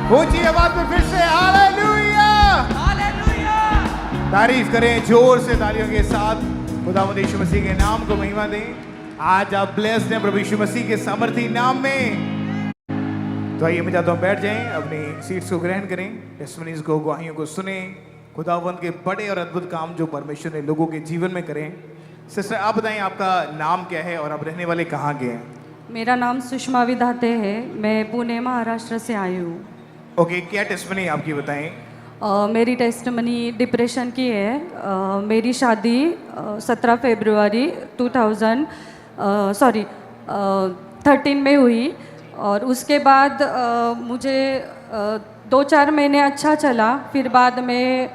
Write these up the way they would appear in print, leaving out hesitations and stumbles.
ऊंची आवाज में फिर से हालेलुया। तारीफ करें जोर से तालियों के साथ। खुदावंद यीशु मसीह के नाम को महिमा दें। आज आप ब्लेस्ड हैं प्रभु यीशु मसीह के सामर्थी नाम में। तो आइए मैं चाहता हूँ बैठ जाएं, अपनी सीट्स को ग्रहण करें, टेस्टिमनीज को, गवाहियों को सुने, खुदावंद के बड़े और अद्भुत काम जो परमेश्वर ने लोगों के जीवन में करें। सिस्टर आप बताएं आपका नाम क्या है और आप रहने वाले कहाँ के हैं? मेरा नाम सुषमा विधाते है। मैं पुणे महाराष्ट्र से आई हूँ। ओके, क्या टेस्टिमनी आपकी बताएं? मेरी टेस्टमनी डिप्रेशन की है। मेरी शादी 17 फरवरी 13 में हुई और उसके बाद मुझे 2-4 महीने अच्छा चला। फिर बाद में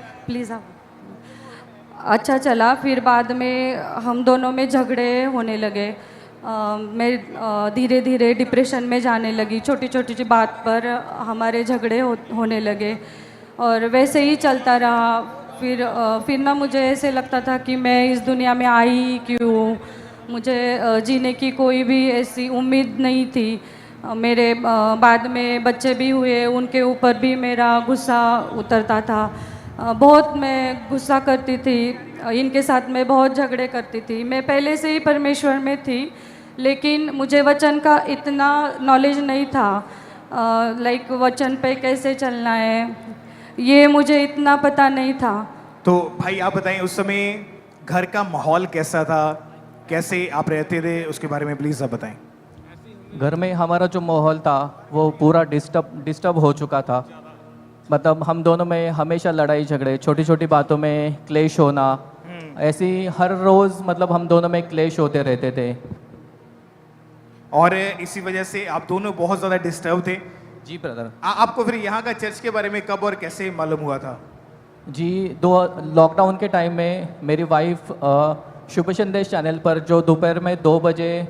अच्छा चला, फिर बाद में हम दोनों में झगड़े होने लगे। मैं धीरे धीरे डिप्रेशन में जाने लगी। छोटी छोटी बात पर हमारे झगड़े होने लगे और वैसे ही चलता रहा। फिर ना मुझे ऐसे लगता था कि मैं इस दुनिया में आई क्यों, मुझे जीने की कोई भी ऐसी उम्मीद नहीं थी। मेरे बाद में बच्चे भी हुए, उनके ऊपर भी मेरा गुस्सा उतरता था। बहुत मैं गुस्सा करती थी, इनके साथ मैं बहुत झगड़े करती थी। मैं पहले से ही परमेश्वर में थी, लेकिन मुझे वचन का इतना नॉलेज नहीं था। लाइक वचन पे कैसे चलना है, ये मुझे इतना पता नहीं था। तो भाई आप बताएं उस समय घर का माहौल कैसा था, कैसे आप रहते थे, उसके बारे में प्लीज़ आप बताएं। घर में हमारा जो माहौल था वो पूरा डिस्टर्ब हो चुका था। मतलब हम दोनों में हमेशा लड़ाई झगड़े, छोटी छोटी बातों में क्लेश होना, ऐसी हर रोज़ मतलब हम दोनों में क्लेश होते रहते थे। और इसी वजह से आप दोनों बहुत ज़्यादा डिस्टर्ब थे। जी ब्रदर। आपको फिर यहाँ का चर्च के बारे में कब और कैसे मालूम हुआ था? जी, लॉकडाउन के टाइम में मेरी वाइफ शुभ संदेश चैनल पर जो दोपहर में 2 बजे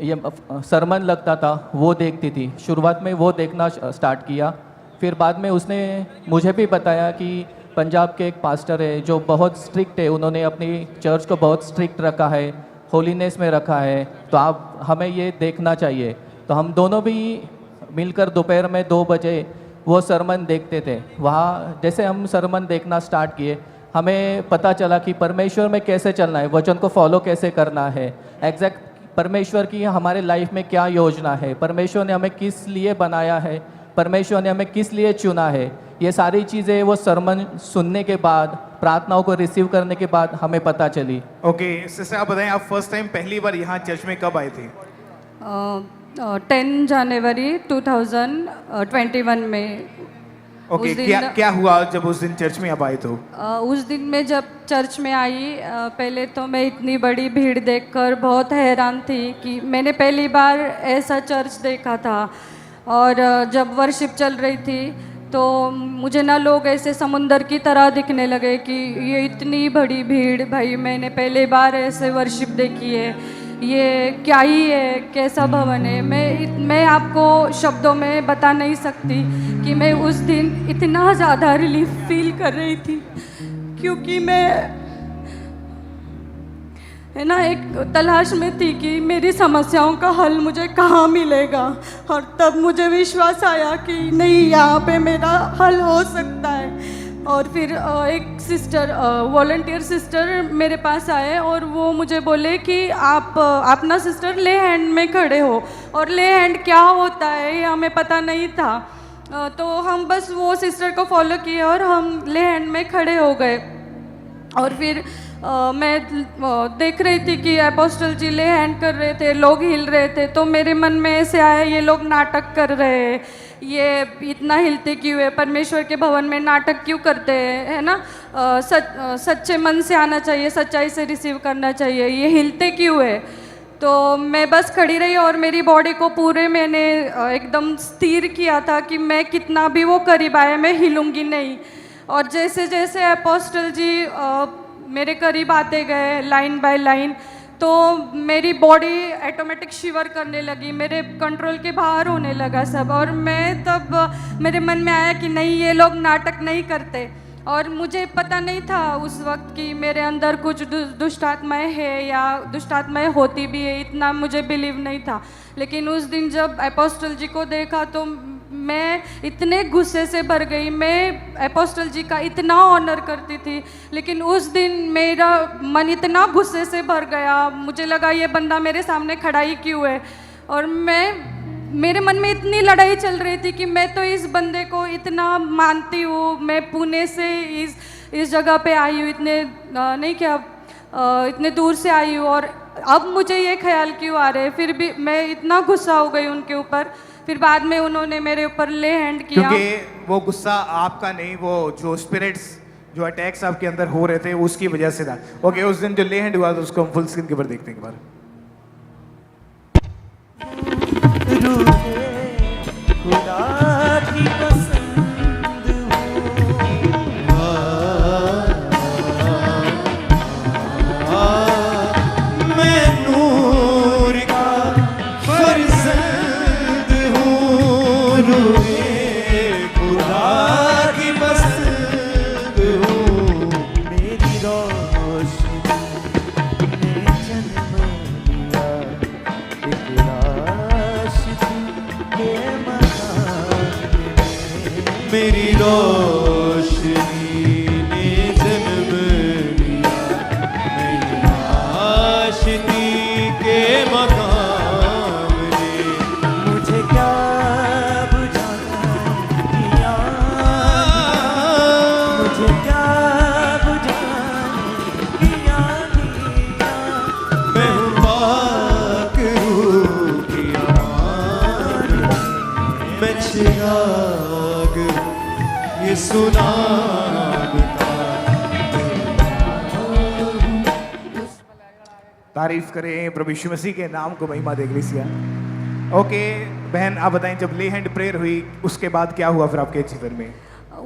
ये सरमन लगता था वो देखती थी। शुरुआत में वो देखना स्टार्ट किया। फिर बाद में उसने मुझे भी बताया कि पंजाब के एक पास्टर है जो बहुत स्ट्रिक्ट है, उन्होंने अपनी चर्च को बहुत स्ट्रिक्ट रखा है, होलीनेस में रखा है, तो आप हमें ये देखना चाहिए। तो हम दोनों भी मिलकर दोपहर में 2 बजे वो सरमन देखते थे। वहाँ जैसे हम सरमन देखना स्टार्ट किए, हमें पता चला कि परमेश्वर में कैसे चलना है, वचन को फॉलो कैसे करना है, एग्जैक्ट परमेश्वर की हमारे लाइफ में क्या योजना है, परमेश्वर ने हमें किस लिए बनाया है, परमेश्वर ने हमें किस लिए चुना है। ये सारी चीज़ें वो सरमन सुनने के बाद, प्रार्थनाओं को रिसीव करने के बाद हमें पता चली। ओके सिस्टर आप बताएं, आप फर्स्ट टाइम पहली बार यहाँ चर्च में कब आए थे? 10 जनवरी 2021 में। ओके, उस दिन क्या हुआ जब उस दिन चर्च में आप आए तो? उस दिन मैं जब चर्च में आई, पहले तो मैं इतनी बड़ी भीड़ देखकर बहुत हैरान थी कि मैंने पहली बार ऐसा चर्च देखा था। और जब वर्शिप चल रही थी तो मुझे ना लोग ऐसे समुंदर की तरह दिखने लगे कि ये इतनी बड़ी भीड़, भाई मैंने पहली बार ऐसे वर्शिप देखी है, ये क्या ही है, कैसा भवन है। मैं आपको शब्दों में बता नहीं सकती कि मैं उस दिन इतना ज़्यादा रिलीफ फील कर रही थी, क्योंकि मैं है ना एक तलाश में थी कि मेरी समस्याओं का हल मुझे कहाँ मिलेगा। और तब मुझे विश्वास आया कि नहीं, यहाँ पे मेरा हल हो सकता है। और फिर एक सिस्टर, वॉलंटियर सिस्टर मेरे पास आए और वो मुझे बोले कि आप ना सिस्टर ले हैंड में खड़े हो। और ले हैंड क्या होता है ये हमें पता नहीं था, तो हम बस वो सिस्टर को फॉलो किए और हम ले हैंड में खड़े हो गए। और फिर मैं देख रही थी कि अपोस्टल जी ले हैंड कर रहे थे, लोग हिल रहे थे, तो मेरे मन में ऐसे आया ये लोग नाटक कर रहे हैं, ये इतना हिलते क्यों है, परमेश्वर के भवन में नाटक क्यों करते हैं, है ना। सच्चे मन से आना चाहिए, सच्चाई से रिसीव करना चाहिए, ये हिलते क्यों है। तो मैं बस खड़ी रही और मेरी बॉडी को पूरे मैंने एकदम स्थिर किया था कि मैं कितना भी वो करीब आए मैं हिलूंगी नहीं। और जैसे जैसे अपोस्टल जी मेरे करीब आते गए लाइन बाय लाइन, तो मेरी बॉडी ऑटोमेटिक शिवर करने लगी, मेरे कंट्रोल के बाहर होने लगा सब। और मैं तब मेरे मन में आया कि नहीं, ये लोग नाटक नहीं करते। और मुझे पता नहीं था उस वक्त कि मेरे अंदर कुछ दुष्ट आत्माएं है या दुष्ट आत्माएं होती भी है, इतना मुझे बिलीव नहीं था। लेकिन उस दिन जब अपोस्टल जी को देखा तो मैं इतने गुस्से से भर गई। मैं अपोस्टल जी का इतना ऑनर करती थी, लेकिन उस दिन मेरा मन इतना गुस्से से भर गया, मुझे लगा ये बंदा मेरे सामने खड़ा ही क्यों है। और मेरे मन में इतनी लड़ाई चल रही थी कि मैं तो इस बंदे को इतना मानती हूँ, मैं पुणे से इस जगह पे आई हूँ, इतने दूर से आई हूँ, और अब मुझे ये ख्याल क्यों आ रहे हैं। फिर भी मैं इतना गुस्सा हो गई उनके ऊपर। फिर बाद में उन्होंने मेरे ऊपर ले हैंड किया, क्योंकि वो गुस्सा आपका नहीं, वो जो स्पिरिट्स जो अटैक्स आपके अंदर हो रहे थे उसकी वजह से था। ओके, उस दिन जो ले हैंड हुआ था उसको हम फुल स्क्रीन के ऊपर देखते हैं एक बार। खुदा की पसंद मैं नूर का फर्जंद हूँ, रूहे खुदा की पसंद हूँ, मेरी रोशनी ने जन्म लिया एक राशिदी के मकान में। मेरी रोशनी ने जन्म लिया नई आशिकी के मकाम में। मुझे क्या बुझाना किया, मुझे क्या बुझाना किया, मैं हूँ पाक रूह की आन, मैं चिराग ये सुनाता। तारीफ करें प्रभु यीशु मसीह के नाम को, महिमा दे इक्लेसिया। ओके बहन, आप बताएं, जब ले हैंड प्रेयर हुई उसके बाद क्या हुआ फिर आपके जीवन में?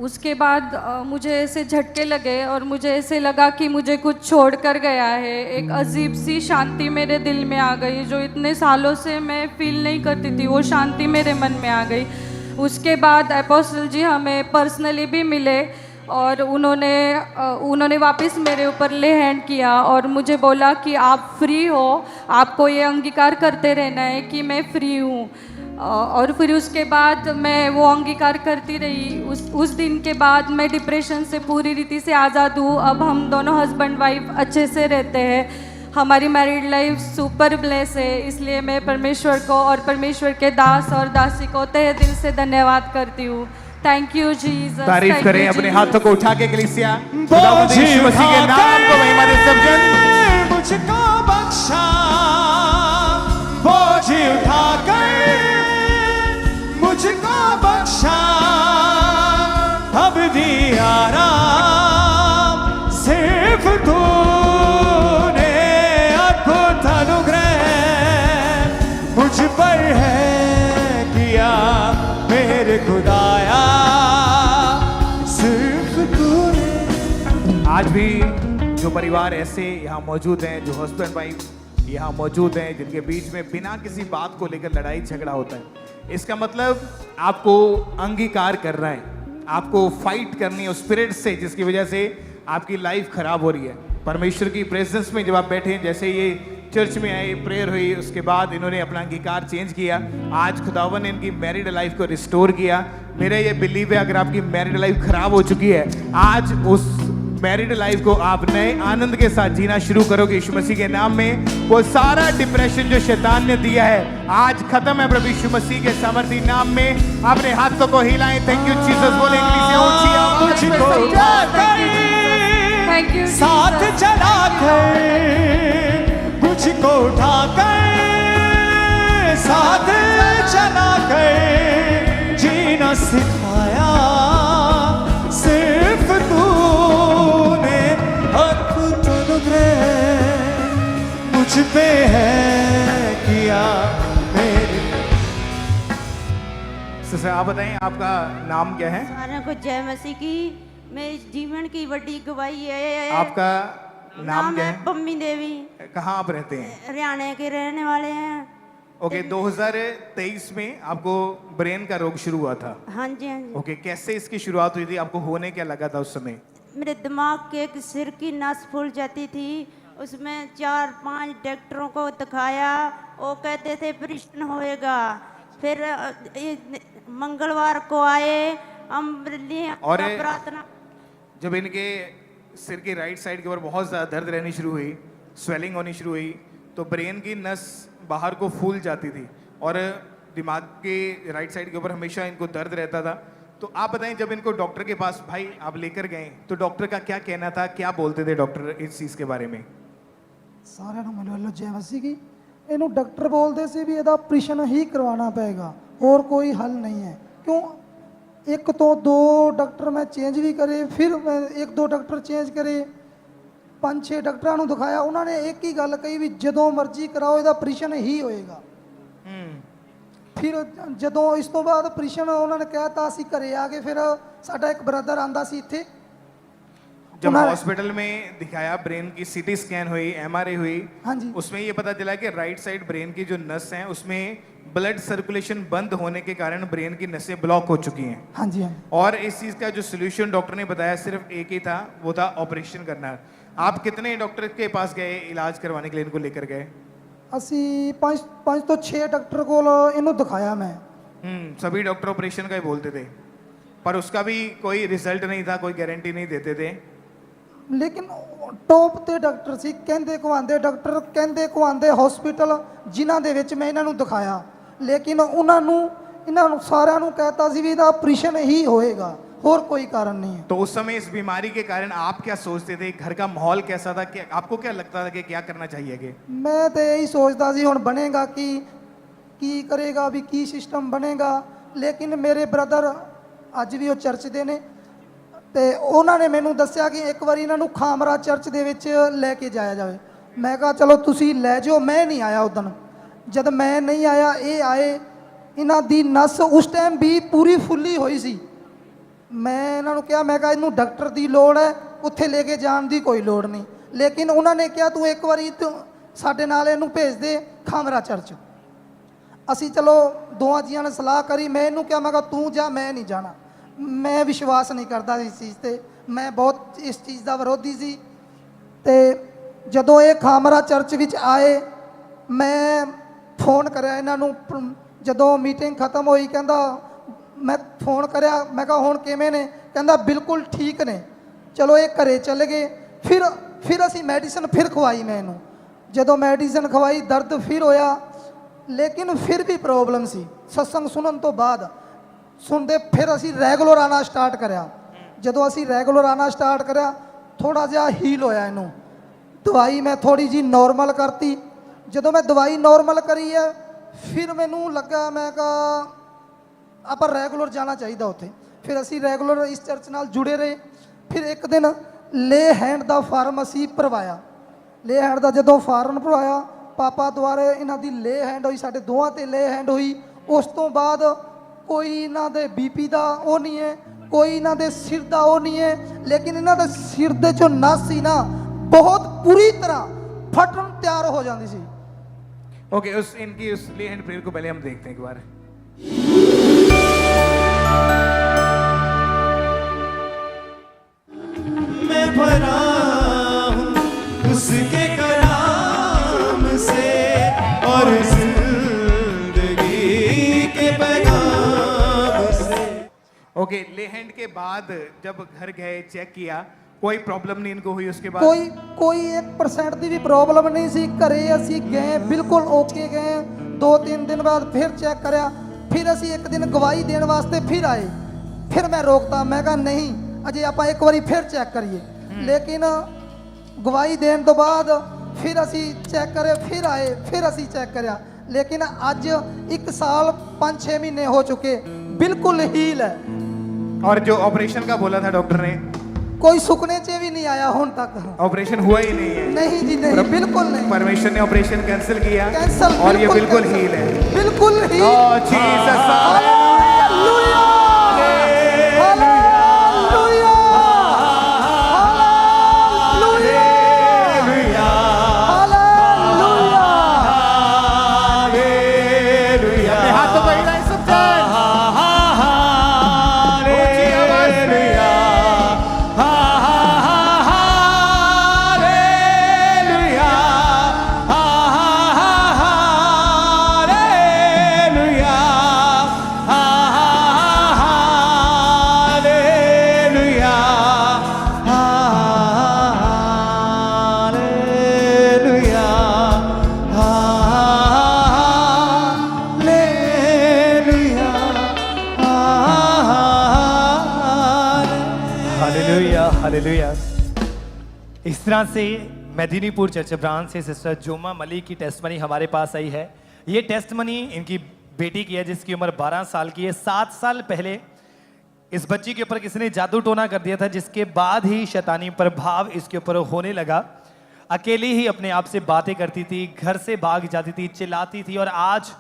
उसके बाद मुझे ऐसे झटके लगे और मुझे ऐसे लगा कि मुझे कुछ छोड़ कर गया है। एक अजीब सी शांति मेरे दिल में आ गई, जो इतने सालों से मैं फील नहीं करती थी, वो शांति मेरे मन में आ गई। उसके बाद अपोस्टल जी हमें पर्सनली भी मिले और उन्होंने वापस मेरे ऊपर ले हैंड किया और मुझे बोला कि आप फ्री हो, आपको ये अंगीकार करते रहना है कि मैं फ्री हूँ। और फिर उसके बाद मैं वो अंगीकार करती रही। उस दिन के बाद मैं डिप्रेशन से पूरी रीति से आज़ाद हूँ। अब हम दोनों हस्बैंड वाइफ अच्छे से रहते हैं, हमारी मैरिड लाइफ सुपर ब्लेस है। इसलिए मैं परमेश्वर को और परमेश्वर के दास और दासी को तहे दिल से धन्यवाद करती हूँ। Thank you Jesus. तारीफ करें अपने हाथों को उठा के कलीसिया, खुदावंद यीशु मसीह के नाम को महिमा दे सब जन। मुझको बख्शा बोझ उठाकर, मुझको बख्शा अब दिया आराम, सिर्फ तूने अद्भुत अनुग्रह मुझ पर है किया मेरे खुदाया, सिर्फ तूने। आज भी जो परिवार ऐसे यहाँ मौजूद हैं, जो हस्बैंड वाइफ यहाँ मौजूद हैं, जिनके बीच में बिना किसी बात को लेकर लड़ाई झगड़ा होता है, इसका मतलब आपको अंगीकार करना है, आपको फाइट करनी है उस स्पिरिट से जिसकी वजह से आपकी लाइफ खराब हो रही है। परमेश्वर की प्रेजेंस में जब आप बैठे, जैसे ये चर्च में आए, प्रेयर हुई, उसके बाद इन्होंने अपना अंगीकार चेंज किया। आज खुदावन ने इनकी मैरिड लाइफ को रिस्टोर किया। मेरा ये बिलीव है, अगर आपकी मैरिड लाइफ खराब हो चुकी है, आज उस मैरिड लाइफ को आप नए आनंद के साथ जीना शुरू करोगे यीशु मसीह के नाम में। वो सारा डिप्रेशन जो शैतान ने दिया है आज खत्म है प्रभु यीशु मसीह के सामर्थी नाम में। अपने हाथों को हिलाएं, थैंक यू जीसस बोले इंग्लिश में ऊंची आवाज में थैंक यू साथ चला कर, मुझको उठा कर, साथ चला कर जीना सिखाया, सिर्फ तूने अद्भुत अनुग्रह मुझ पे है किया मेरे। सिस्टर आप बताएं, आपका नाम क्या है? सारों को जय मसीह की। मैं जीवन की बड़ी गवाही है। आपका नाम क्या है है? पम्मी देवी। कहाँ आप रहते हैं? हरियाणा के रहने वाले हैं। ओके, 2023 में आपको ब्रेन का रोग शुरू हुआ था। हाँ जी, हाँ जी। ओके, कैसे इसकी शुरुआत हुई थी? आपको होने क्या लगा था उस समय? मेरे दिमाग के एक सिर की नस फूल जाती थी, उसमें 4-5 डॉक्टरों को दिखाया, वो कहते थे ऑपरेशन होएगा। फिर मंगलवार को आए, हम और प्रार्थना। जब इनके सिर की राइट साइड के ऊपर बहुत ज़्यादा दर्द रहनी शुरू हुई, स्वेलिंग होनी शुरू हुई, तो ब्रेन की नस बाहर को फूल जाती थी और दिमाग के राइट साइड के ऊपर हमेशा इनको दर्द रहता था। तो आप बताएं, जब इनको डॉक्टर के पास भाई आप लेकर गए तो डॉक्टर का क्या कहना था, क्या बोलते थे डॉक्टर इस चीज़ के बारे में? ਸਾਰਿਆਂ ਨੂੰ ਮੇਰੇ ਵੱਲੋਂ ਜੈ ਮਸੀਹ ਕੀ। ਇਹਨੂੰ ਡਾਕਟਰ ਬੋਲਦੇ ਸੀ ਵੀ ਇਹਦਾ ਆਪਰੇਸ਼ਨ ਹੀ ਕਰਵਾਉਣਾ ਪਏਗਾ, ਹੋਰ ਕੋਈ ਹੱਲ ਨਹੀਂ ਹੈ। ਕਿਉਂ ਇੱਕ ਤੋਂ ਦੋ ਡਾਕਟਰ ਮੈਂ ਚੇਂਜ ਵੀ ਕਰੇ, ਫਿਰ ਮੈਂ ਇੱਕ ਦੋ ਡਾਕਟਰ ਚੇਂਜ ਕਰੇ, 5-6 ਡਾਕਟਰਾਂ ਨੂੰ ਦਿਖਾਇਆ, ਉਹਨਾਂ ਨੇ ਇੱਕ ਹੀ ਗੱਲ ਕਹੀ ਵੀ ਜਦੋਂ ਮਰਜ਼ੀ ਕਰਾਓ, ਇਹਦਾ ਆਪਰੇਸ਼ਨ ਹੀ ਹੋਏਗਾ। ਫਿਰ ਜਦੋਂ ਇਸ ਤੋਂ ਬਾਅਦ ਆਪਰੇਸ਼ਨ ਉਹਨਾਂ ਨੇ ਕਹਿਤਾ, ਅਸੀਂ ਘਰੇ ਆ ਗਏ। ਫਿਰ ਸਾਡਾ ਇੱਕ ਬ੍ਰਦਰ ਆਂਦਾ ਸੀ ਇੱਥੇ, जब हॉस्पिटल में दिखाया, ब्रेन की सीटी स्कैन हुई, एमआरआई हुई, हाँ जी, उसमें ये पता चला कि राइट साइड ब्रेन की जो नस है उसमें ब्लड सर्कुलेशन बंद होने के कारण ब्रेन की नसें ब्लॉक हो चुकी हैं। हाँ जी, हाँ। और इस चीज़ का जो सोल्यूशन डॉक्टर ने बताया सिर्फ एक ही था, वो था ऑपरेशन करना। आप कितने डॉक्टर के पास गए इलाज करवाने के लिए, इनको लेकर गए? ਅਸੀਂ 5 ਤੋਂ 6 ਡਾਕਟਰ ਕੋਲ ਇਹਨੂੰ ਦਿਖਾਇਆ ਮੈਂ। सभी डॉक्टर ऑपरेशन का ही बोलते थे, पर उसका भी कोई रिजल्ट नहीं था, कोई गारंटी नहीं देते थे। ਲੇਕਿਨ ਟੌਪ ਤੇ ਡਾਕਟਰ ਸੀ, ਕਹਿੰਦੇ ਕਹਾਉਂਦੇ ਡਾਕਟਰ, ਕਹਿੰਦੇ ਕਹਾਉਂਦੇ ਹਸਪੀਟਲ ਜਿਨ੍ਹਾਂ ਦੇ ਵਿੱਚ ਮੈਂ ਇਹਨਾਂ ਨੂੰ ਦਿਖਾਇਆ, ਲੇਕਿਨ ਇਹਨਾਂ ਨੂੰ ਸਾਰਿਆਂ ਨੂੰ ਕਹਿਤਾ ਸੀ ਵੀ ਇਹਦਾ ਆਪਰੇਸ਼ਨ ਹੀ ਹੋਏਗਾ, और कोई कारण नहीं है। तो उस समय इस बीमारी के कारण आप क्या सोचते थे, घर का माहौल कैसा था, कि आपको क्या लगता था कि क्या करना चाहिए? कि मैं तो यही सोचता सी हुण बनेगा की करेगा भी की सिस्टम बनेगा। लेकिन मेरे ब्रदर अज भी वो चर्च दे ने, ते उन्होंने मैनू दस्या कि एक बार इन्हों खामरा चर्च दे विच लैके जाया जाए। मैं कहा चलो तुसी लै जाओ, मैं नहीं आया उदन। जब मैं नहीं आया, ये आए, इन्हां दी नस उस टाइम भी पूरी फुली हुई सी। मैं इन्होंने कहा, मैं कहा इनू डॉक्टर की लोड़ है, उत्थे लेके जाने की कोई लोड़ नहीं। लेकिन उन्होंने कहा तू एक बार साडे नाल इनू भेज दे खामरा चर्च। असी चलो दोवां जियां ने सलाह करी, मैं इनू कहा, मैं कहा तू जा, मैं नहीं जाना, मैं विश्वास नहीं करता इस चीज़ से, मैं बहुत इस चीज़ का विरोधी सी। ते जदों ये खामरा चर्च विच आए, मैं फोन कराया इन्हों, जदों मीटिंग खत्म हुई, कहंदा मैं फोन कराया, मैं कहा हुण किवें ने? कहंदा बिल्कुल ठीक ने। चलो ये घरे चले गए। फिर असी मैडिसन फिर खवाई, मैं इनू जदों मैडिसन खवाई, दर्द फिर होया, लेकिन फिर भी प्रॉब्लम सी। सत्संग सुनन तो बाद सुनते फिर असी रैगुलर आना स्टार्ट कराया। जदों असी रैगुलर आना स्टार्ट कराया, थोड़ा जिहा हील होया इनू। दवाई मैं थोड़ी जी नॉर्मल करती। जदों मैं दवाई नॉर्मल करी है, फिर मैनू लगा, मैं कहा आप रैगुलर जाना चाहिए उत्थे। फिर असी रैगुलर इस चर्च नाल जुड़े रहे। फिर एक दिन ले हैंड का फार्म असी भरवाया। ले हैंड का जदों फार्म भरवाया, पापा द्वारे इन्हां दी ले हैंड हुई, साडे दोवां ते ले हैंड हुई। उस तो बाद कोई इन्हां दे बीपी का वो नहीं है, कोई इन्हां दे सिर का वो नहीं है, लेकिन इन्हां दे सिर दे जो नस सी ना, बहुत बुरी तरह फटन तैयार हो जाती सी। ओके, उस इनकी उस ले हैंड प्रेयर को पहले हम देखते हैं एक बार। मैं भरा हूँ उसके कलाम से और जिंदगी के पैगाम से। ओके, ले हैंड के बाद जब घर गए, चेक किया, कोई प्रॉब्लम नहीं इनको हुई उसके बाद? कोई 1% की भी प्रॉब्लम नहीं सी। घरे असी गए, बिल्कुल ओके गए। 2-3 दिन बाद फिर चेक कराया। फिर असी एक दिन गवाही देने वास्ते फिर आए। फिर मैं रोकता, मैं कहा नहीं, अजे आप एक बारी फिर चेक करिए। लेकिन गवाही देने तो बाद फिर असी चेक करे, फिर आए, फिर असी चेक कराया। लेकिन अज 1 साल 5-6 महीने हो चुके, बिल्कुल हील है। और जो ऑपरेशन का बोला था डॉक्टर ने, कोई सुकने चे भी नहीं आया हुण तक। ऑपरेशन हुआ ही नहीं है? नहीं जी, नहीं, बिल्कुल नहीं। परमेश्वर ने ऑपरेशन कैंसिल किया, कैंसल, और ये बिल्कुल हील है, बिल्कुल हील। ओह जीसस, हालेलुया, हालेलुया, हालेलुया। अपने हाथों को हिलाएं सब जन। Hallelujah hallelujah. इस तरह से मेदिनीपुर चर्च ब्रांच से सिस्टर जोमा मलिक की टेस्टमनी हमारे पास आई है। ये टेस्टमनी इनकी बेटी की है जिसकी उम्र 12 साल की है। 7 साल पहले इस बच्ची के ऊपर किसी ने जादू टोना कर दिया था, जिसके बाद ही शैतानी प्रभाव इसके ऊपर होने लगा। अकेली ही अपने आप से बातें करती थी, घर से भाग जाती थी, चिल्लाती थी। और आज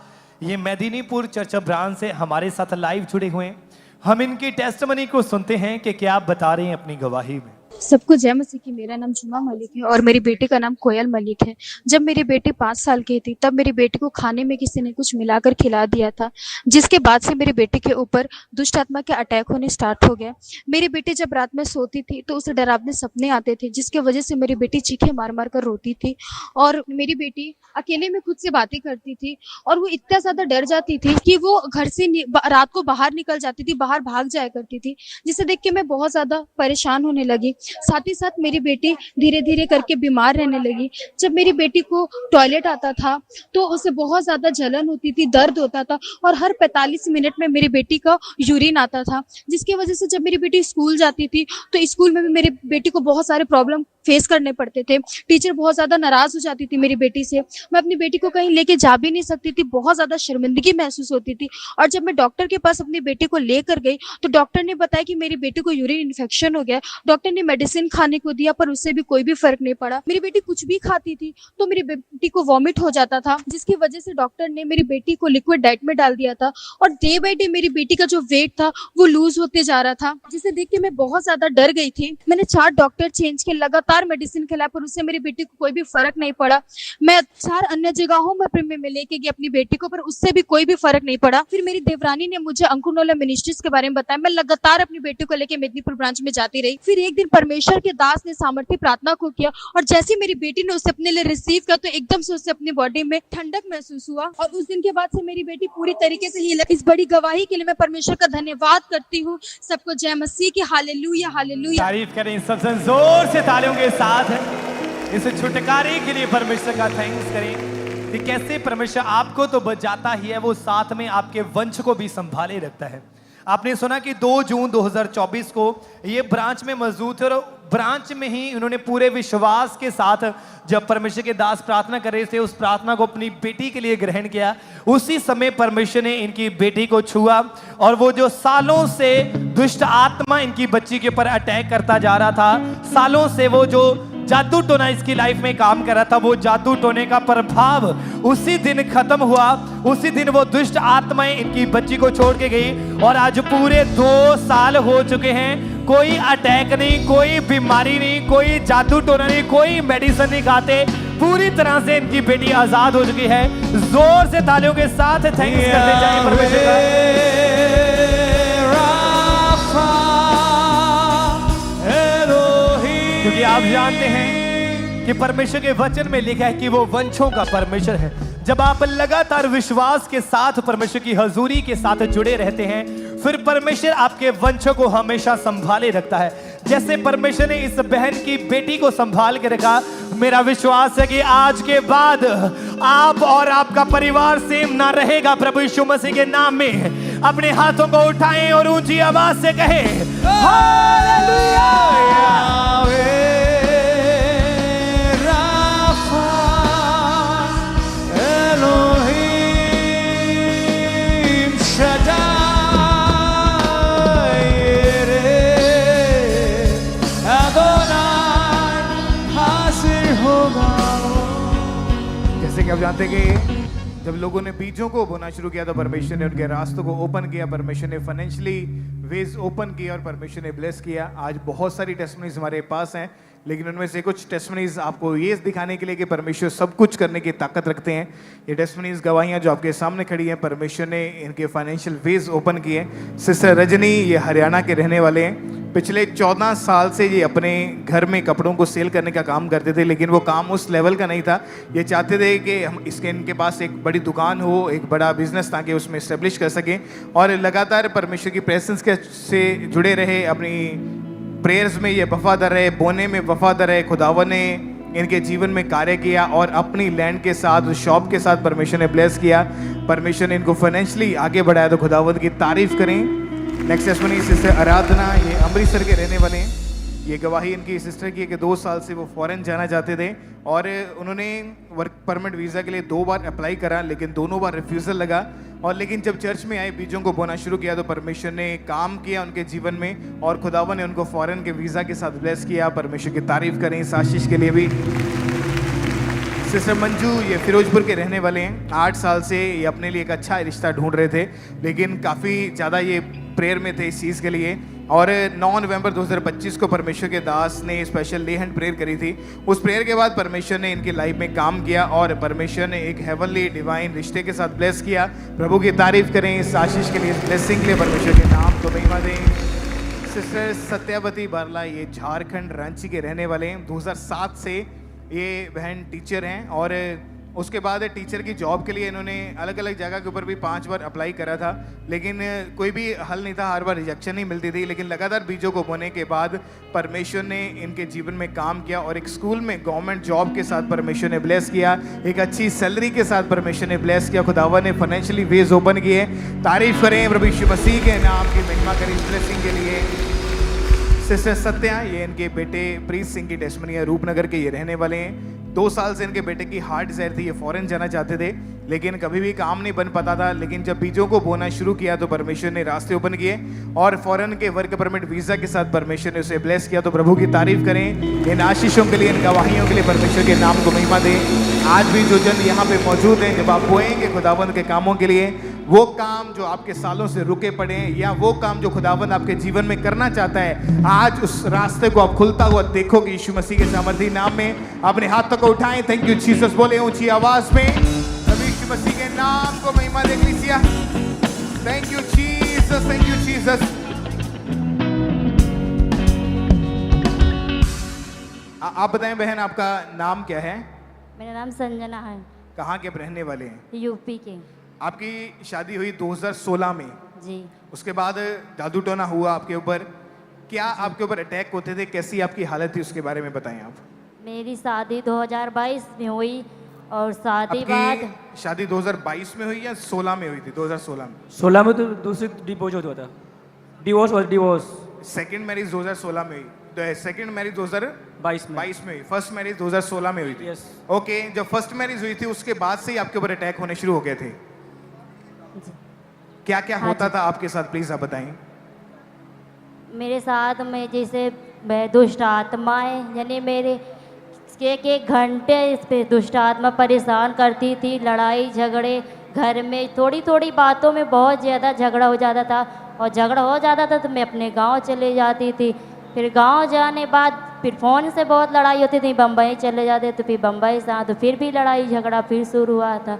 ये मेदिनीपुर चर्च ब्रांच से हमारे साथ लाइव जुड़े हुए हैं। हम इनकी टेस्टमनी को सुनते हैं कि क्या बता रहे हैं अपनी गवाही में। सबको जय मसीह की। मेरा नाम जुमा मलिक है और मेरी बेटी का नाम कोयल मलिक है। जब मेरी बेटी 5 साल की थी तब मेरी बेटी को खाने में किसी ने कुछ मिलाकर खिला दिया था, जिसके बाद से मेरी बेटी के ऊपर दुष्ट आत्मा के अटैक होने स्टार्ट हो गया। मेरी बेटी जब रात में सोती थी तो उसे डरावने सपने आते थे, जिसके वजह से मेरी बेटी चीखें मार मार कर रोती थी। और मेरी बेटी अकेले में खुद से बातें करती थी और वो इतना ज्यादा डर जाती थी कि वो घर से रात को बाहर निकल जाती थी, बाहर भाग जाया करती थी, जिसे देख के मैं बहुत ज्यादा परेशान होने लगी। साथ ही साथ मेरी बेटी धीरे धीरे करके बीमार रहने लगी। जब मेरी बेटी को टॉयलेट आता था तो उसे बहुत ज्यादा जलन होती थी, दर्द होता था और हर 45 मिनट में मेरी बेटी का यूरिन आता था, जिसकी वजह से जब मेरी बेटी स्कूल जाती थी तो स्कूल में भी मेरी बेटी को बहुत सारे प्रॉब्लम फेस करने पड़ते थे। टीचर बहुत ज्यादा नाराज हो जाती थी मेरी बेटी से। मैं अपनी बेटी को कहीं लेके जा भी नहीं सकती थी, बहुत ज्यादा शर्मिंदगी महसूस होती थी। और जब मैं डॉक्टर के पास अपनी बेटी को लेकर गई तो डॉक्टर ने बताया कि मेरी बेटी को यूरिन इन्फेक्शन हो गया। डॉक्टर ने मेडिसिन खाने को दिया पर उससे भी कोई भी फर्क नहीं पड़ा। मेरी बेटी कुछ भी खाती थी तो मेरी बेटी को वॉमिट हो जाता था, जिसकी वजह से डॉक्टर ने मेरी बेटी को लिक्विड डाइट में डाल दिया था। और डे बाई डे मेरी बेटी का जो वेट था वो लूज होते जा रहा था, जिसे देख के मैं बहुत ज्यादा डर गई थी। मैंने 4 डॉक्टर चेंज किए, लगातार मेडिसिन खिलाया पर उससे मेरी बेटी को कोई भी फर्क नहीं पड़ा। मैं 4 अन्य जगहों में लेके गई अपनी बेटी को, पर उससे भी कोई भी फर्क नहीं पड़ा। फिर मेरी देवरानी ने मुझे अंकुरनोला मिनिस्ट्रीज के बारे में बताया। मैं लगातार अपनी बेटी को लेके मेदिनीपुर ब्रांच में जाती रही। फिर एक दिन परमेश्वर के दास ने सामर्थ्य प्रार्थना को किया और जैसे मेरी बेटी ने उसे अपने लिए रिसीव किया तो एकदम से उसे अपनी बॉडी में ठंडक महसूस हुआ और उस दिन के बाद से मेरी बेटी पूरी तरीके से हील। इस बड़ी गवाही के लिए मैं परमेश्वर का धन्यवाद करती हूँ। सबको जय मसीह की। Hallelujah hallelujah. तारीफ करें सबसे जोर से तालियों के साथ। इस छुटकारे के लिए परमेश्वर का थैंक्स करें कि कैसे परमेश्वर आपको तो बचाता ही है, वो साथ में आपके वंश को भी संभाले रखता है। आपने सुना कि 2 जून 2024 को ये ब्रांच में मौजूद थे और ब्रांच में ही उन्होंने पूरे विश्वास के साथ जब परमेश्वर के दास प्रार्थना कर रहे थे, उस प्रार्थना को अपनी बेटी के लिए ग्रहण किया। उसी समय परमेश्वर ने इनकी बेटी को छुआ और वो जो सालों से दुष्ट आत्मा इनकी बच्ची के ऊपर अटैक करता जा रहा था, सालों से वो जो जादू टोना इसकी लाइफ में काम कर रहा था, वो जादू टोने का प्रभाव उसी दिन खत्म हुआ। उसी दिन वो दुष्ट आत्माएं इनकी बच्ची को छोड़ के गई और आज पूरे 2 साल हो चुके हैं। कोई अटैक नहीं, कोई बीमारी नहीं, कोई जादू टोना नहीं, कोई मेडिसिन नहीं खाते। पूरी तरह से इनकी बेटी आजाद हो चुकी है। जोर से तालियों के साथ थैंक्स करते जाएं परमेश्वर का। क्योंकि आप जानते हैं कि परमेश्वर के वचन में लिखा है कि वो वंशों का परमेश्वर है। जब आप लगातार विश्वास के साथ परमेश्वर की हजूरी के साथ जुड़े रहते हैं, फिर परमेश्वर आपके वंशों को हमेशा संभाले रखता है। जैसे परमेश्वर ने इस बहन की बेटी को संभाल के रखा, मेरा विश्वास है कि आज के बाद आप और आपका परिवार सेम ना रहेगा। प्रभु यीशु मसीह के नाम में अपने हाथों को उठाएं और ऊंची आवाज से कहें हालेलुया। जैसे कि आप जानते हैं कि जब लोगों ने बीजों को बोना शुरू किया तो परमेश्वर ने उनके रास्तों को ओपन किया, परमेश्वर ने फाइनेंशियली वेज ओपन किया और परमेश्वर ने ब्लेस किया। आज बहुत सारी टेस्टमनीज हमारे पास हैं, लेकिन उनमें से कुछ टेस्टमनीज आपको ये दिखाने के लिए कि परमेश्वर सब कुछ करने की ताकत रखते हैं। ये टेस्टमनीज गवाहियाँ जो आपके सामने खड़ी हैं, परमेश्वर ने इनके फाइनेंशियल वेज ओपन किए। सिस्टर रजनी ये हरियाणा के रहने वाले हैं। पिछले 14 साल से ये अपने घर में कपड़ों को सेल करने का काम करते थे, लेकिन वो काम उस लेवल का नहीं था। ये चाहते थे कि हम इनके पास एक बड़ी दुकान हो, एक बड़ा बिजनेस, ताकि उसमें इस्टेब्लिश कर सकें। और लगातार परमेश्वर की प्रेजेंस के से जुड़े रहे, अपनी प्रेयर्स में ये वफादार रहे, बोने में वफादार रहे। खुदावन ने इनके जीवन में कार्य किया और अपनी लैंड के साथ, शॉप के साथ परमेश्वर ने ब्लेस किया। परमेश्वर ने इनको फाइनेंशियली आगे बढ़ाया, तो खुदावन की तारीफ करें। नेक्स्ट टेस्टिमनी सिस्टर आराधना, ये अमृतसर के रहने वाले हैं। ये गवाही इनकी सिस्टर की है कि 2 साल से वो फॉरेन जाना चाहते थे और उन्होंने वर्क परमिट वीज़ा के लिए 2 बार अप्लाई करा, लेकिन दोनों बार रिफ्यूज़ल लगा। और लेकिन जब चर्च में आए, बीजों को बोना शुरू किया, तो परमेश्वर ने काम किया उनके जीवन में और खुदावन ने उनको फॉरेन के वीज़ा के साथ ब्लेस किया। परमेश्वर की तारीफ करें इस आशीष के लिए भी। सिस्टर मंजू, ये फिरोजपुर के रहने वाले हैं। 8 साल से ये अपने लिए एक अच्छा रिश्ता ढूंढ रहे थे, लेकिन काफ़ी ज़्यादा ये प्रेयर में थे इस चीज़ के लिए। और 9 नवंबर 2025 को परमेश्वर के दास ने स्पेशल ले हैंड प्रेयर करी थी। उस प्रेयर के बाद परमेश्वर ने इनकी लाइफ में काम किया और परमेश्वर ने एक हेवनली डिवाइन रिश्ते के साथ ब्लेस किया। प्रभु की तारीफ करें इस आशीष के लिए, इस ब्लेसिंग के लिए। परमेश्वर के नाम को महिमा दें। सिस्टर सत्यावती बारला, ये झारखंड रांची के रहने वाले हैं। 2007 से ये बहन टीचर हैं और उसके बाद टीचर की जॉब के लिए इन्होंने अलग अलग जगह के ऊपर भी 5 बार अप्लाई करा था, लेकिन कोई भी हल नहीं था, हर बार रिजेक्शन ही मिलती थी। लेकिन लगातार बीजों को बोने के बाद परमेश्वर ने इनके जीवन में काम किया और एक स्कूल में गवर्नमेंट जॉब के साथ परमेश्वर ने ब्लेस किया, एक अच्छी सैलरी के साथ परमेश्वर ने ब्लेस किया। खुदावा ने फाइनेंशियली वेज ओपन किए। तारीफ करें प्रभु यीशु मसीह के नाम की, महिमा करें इस ब्लेसिंग के लिए। सिस्टर सत्या, ये इनके बेटे प्रीत सिंह की टेस्टिमनी है, रूपनगर के ये रहने वाले हैं। 2 साल से इनके बेटे की हार्ट डिजायर थी, ये फॉरेन जाना चाहते थे, लेकिन कभी भी काम नहीं बन पाता था। लेकिन जब बीजों को बोना शुरू किया तो परमेश्वर ने रास्ते ओपन किए और फॉरेन के वर्क परमिट वीज़ा के साथ परमेश्वर ने उसे ब्लेस किया। तो प्रभु की तारीफ करें इन आशीषों के लिए, इन गवाहियों के लिए। परमेश्वर के नाम को महिमा दें। आज भी जो जन यहाँ पे मौजूद हैं, जब आप बोएंगे खुदावंद के कामों के लिए, वो काम जो आपके सालों से रुके पड़े हैं या वो काम जो खुदावंद आपके जीवन में करना चाहता है, आज उस रास्ते को आप खुलता हुआ देखोगे यीशु मसीह के सामर्थी नाम में। अपने हाथों को उठाएं, थैंक यू जीसस बोले ऊंची आवाज में। अभी यीशु मसीह के नाम को महिमा देख लीजिए। Thank you Jesus, thank you Jesus. आप बताएं बहन, आपका नाम क्या है? मेरा नाम संजना है। कहाँ के रहने वाले हैं? यूपी के। आपकी शादी हुई 2016 में जी। उसके बाद जादू टोना हुआ आपके ऊपर। क्या आपके ऊपर अटैक होते थे? कैसी आपकी हालत थी, उसके बारे में बताएं आप। मेरी शादी 2022 में हुई और शादी बाद शादी 2022 में हुई या 16 में हुई थी? 2016 में। 16 में तो दूसरी डिवोर्स हुआ था। डिवोर्स सेकंड मैरिज 2016 में हुई, तो सेकंड मैरिज 2022 में हुई। फर्स्ट मैरिज 2016 में हुई थी। Yes. ओके, जब फर्स्ट मैरिज हुई थी उसके बाद से ही आपके ऊपर अटैक होने शुरू हो गए थे। क्या क्या होता था आपके साथ, प्लीज आप बताएं। मेरे साथ में जैसे दुष्ट आत्माएं, यानी मेरे एक घंटे इस पे दुष्ट आत्मा परेशान करती थी। लड़ाई झगड़े घर में, थोड़ी थोड़ी बातों में बहुत ज़्यादा झगड़ा हो जाता था और झगड़ा हो जाता था तो मैं अपने गांव चले जाती थी। फिर गांव जाने बाद फिर फ़ोन से बहुत लड़ाई होती थी। बम्बई चले जाते तो फिर बम्बई से आ तो फिर भी लड़ाई झगड़ा फिर शुरू हुआ था।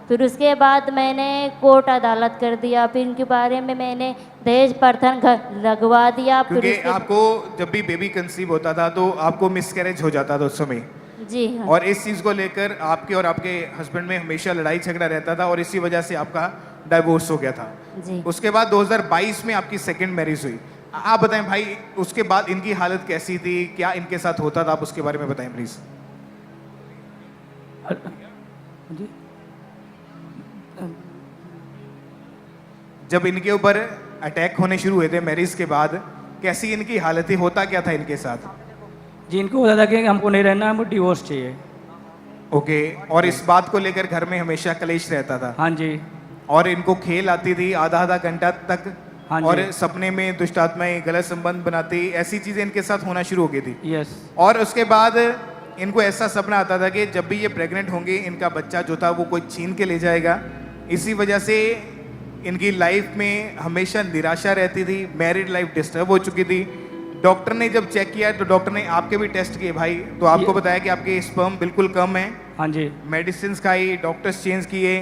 फिर उसके बाद मैंने कोर्ट अदालत कर दिया। फिर इनके बारे में मैंने दहेज प्रथन लगवा दिया। क्योंकि आपको जब भी बेबी कंसीव होता था तो आपको मिसकैरेज हो जाता था उस समय। जी हाँ। और इस चीज़ को लेकर आपके और आपके हस्बैंड में हमेशा लड़ाई झगड़ा रहता था और इसी वजह से आपका डाइवोर्स हो गया था। जी। उसके बाद 2022 में आपकी सेकंड मैरिज हुई। आप बताएं भाई, उसके बाद इनकी हालत कैसी थी, क्या इनके साथ होता था, आप उसके बारे में बताएं प्लीज। जब इनके ऊपर अटैक होने शुरू हुए थे मैरिज के बाद, कैसी इनकी हालत थी, होता क्या था इनके साथ? जी, इनको होता था कि हमको नहीं रहना, हमको डिवोर्स चाहिए। ओके, और इस बात को लेकर घर में हमेशा कलेश रहता था? हाँ जी। और इनको खेल आती थी आधा आधा घंटा तक? हाँ जी। और सपने में दुष्ट आत्माएं गलत संबंध बनाती, ऐसी चीजें इनके साथ होना शुरू हो गई थी? यस। और उसके बाद इनको ऐसा सपना आता था कि जब भी ये प्रेग्नेंट होंगे इनका बच्चा जो था वो कोई छीन के ले जाएगा। इसी वजह से इनकी लाइफ में हमेशा निराशा रहती थी, मैरिड लाइफ डिस्टर्ब हो चुकी थी। डॉक्टर ने जब चेक किया तो डॉक्टर ने आपके भी टेस्ट किए भाई, तो आपको बताया कि आपके स्पर्म बिल्कुल कम है। हाँ जी। मेडिसिन खाई, डॉक्टर्स चेंज किए,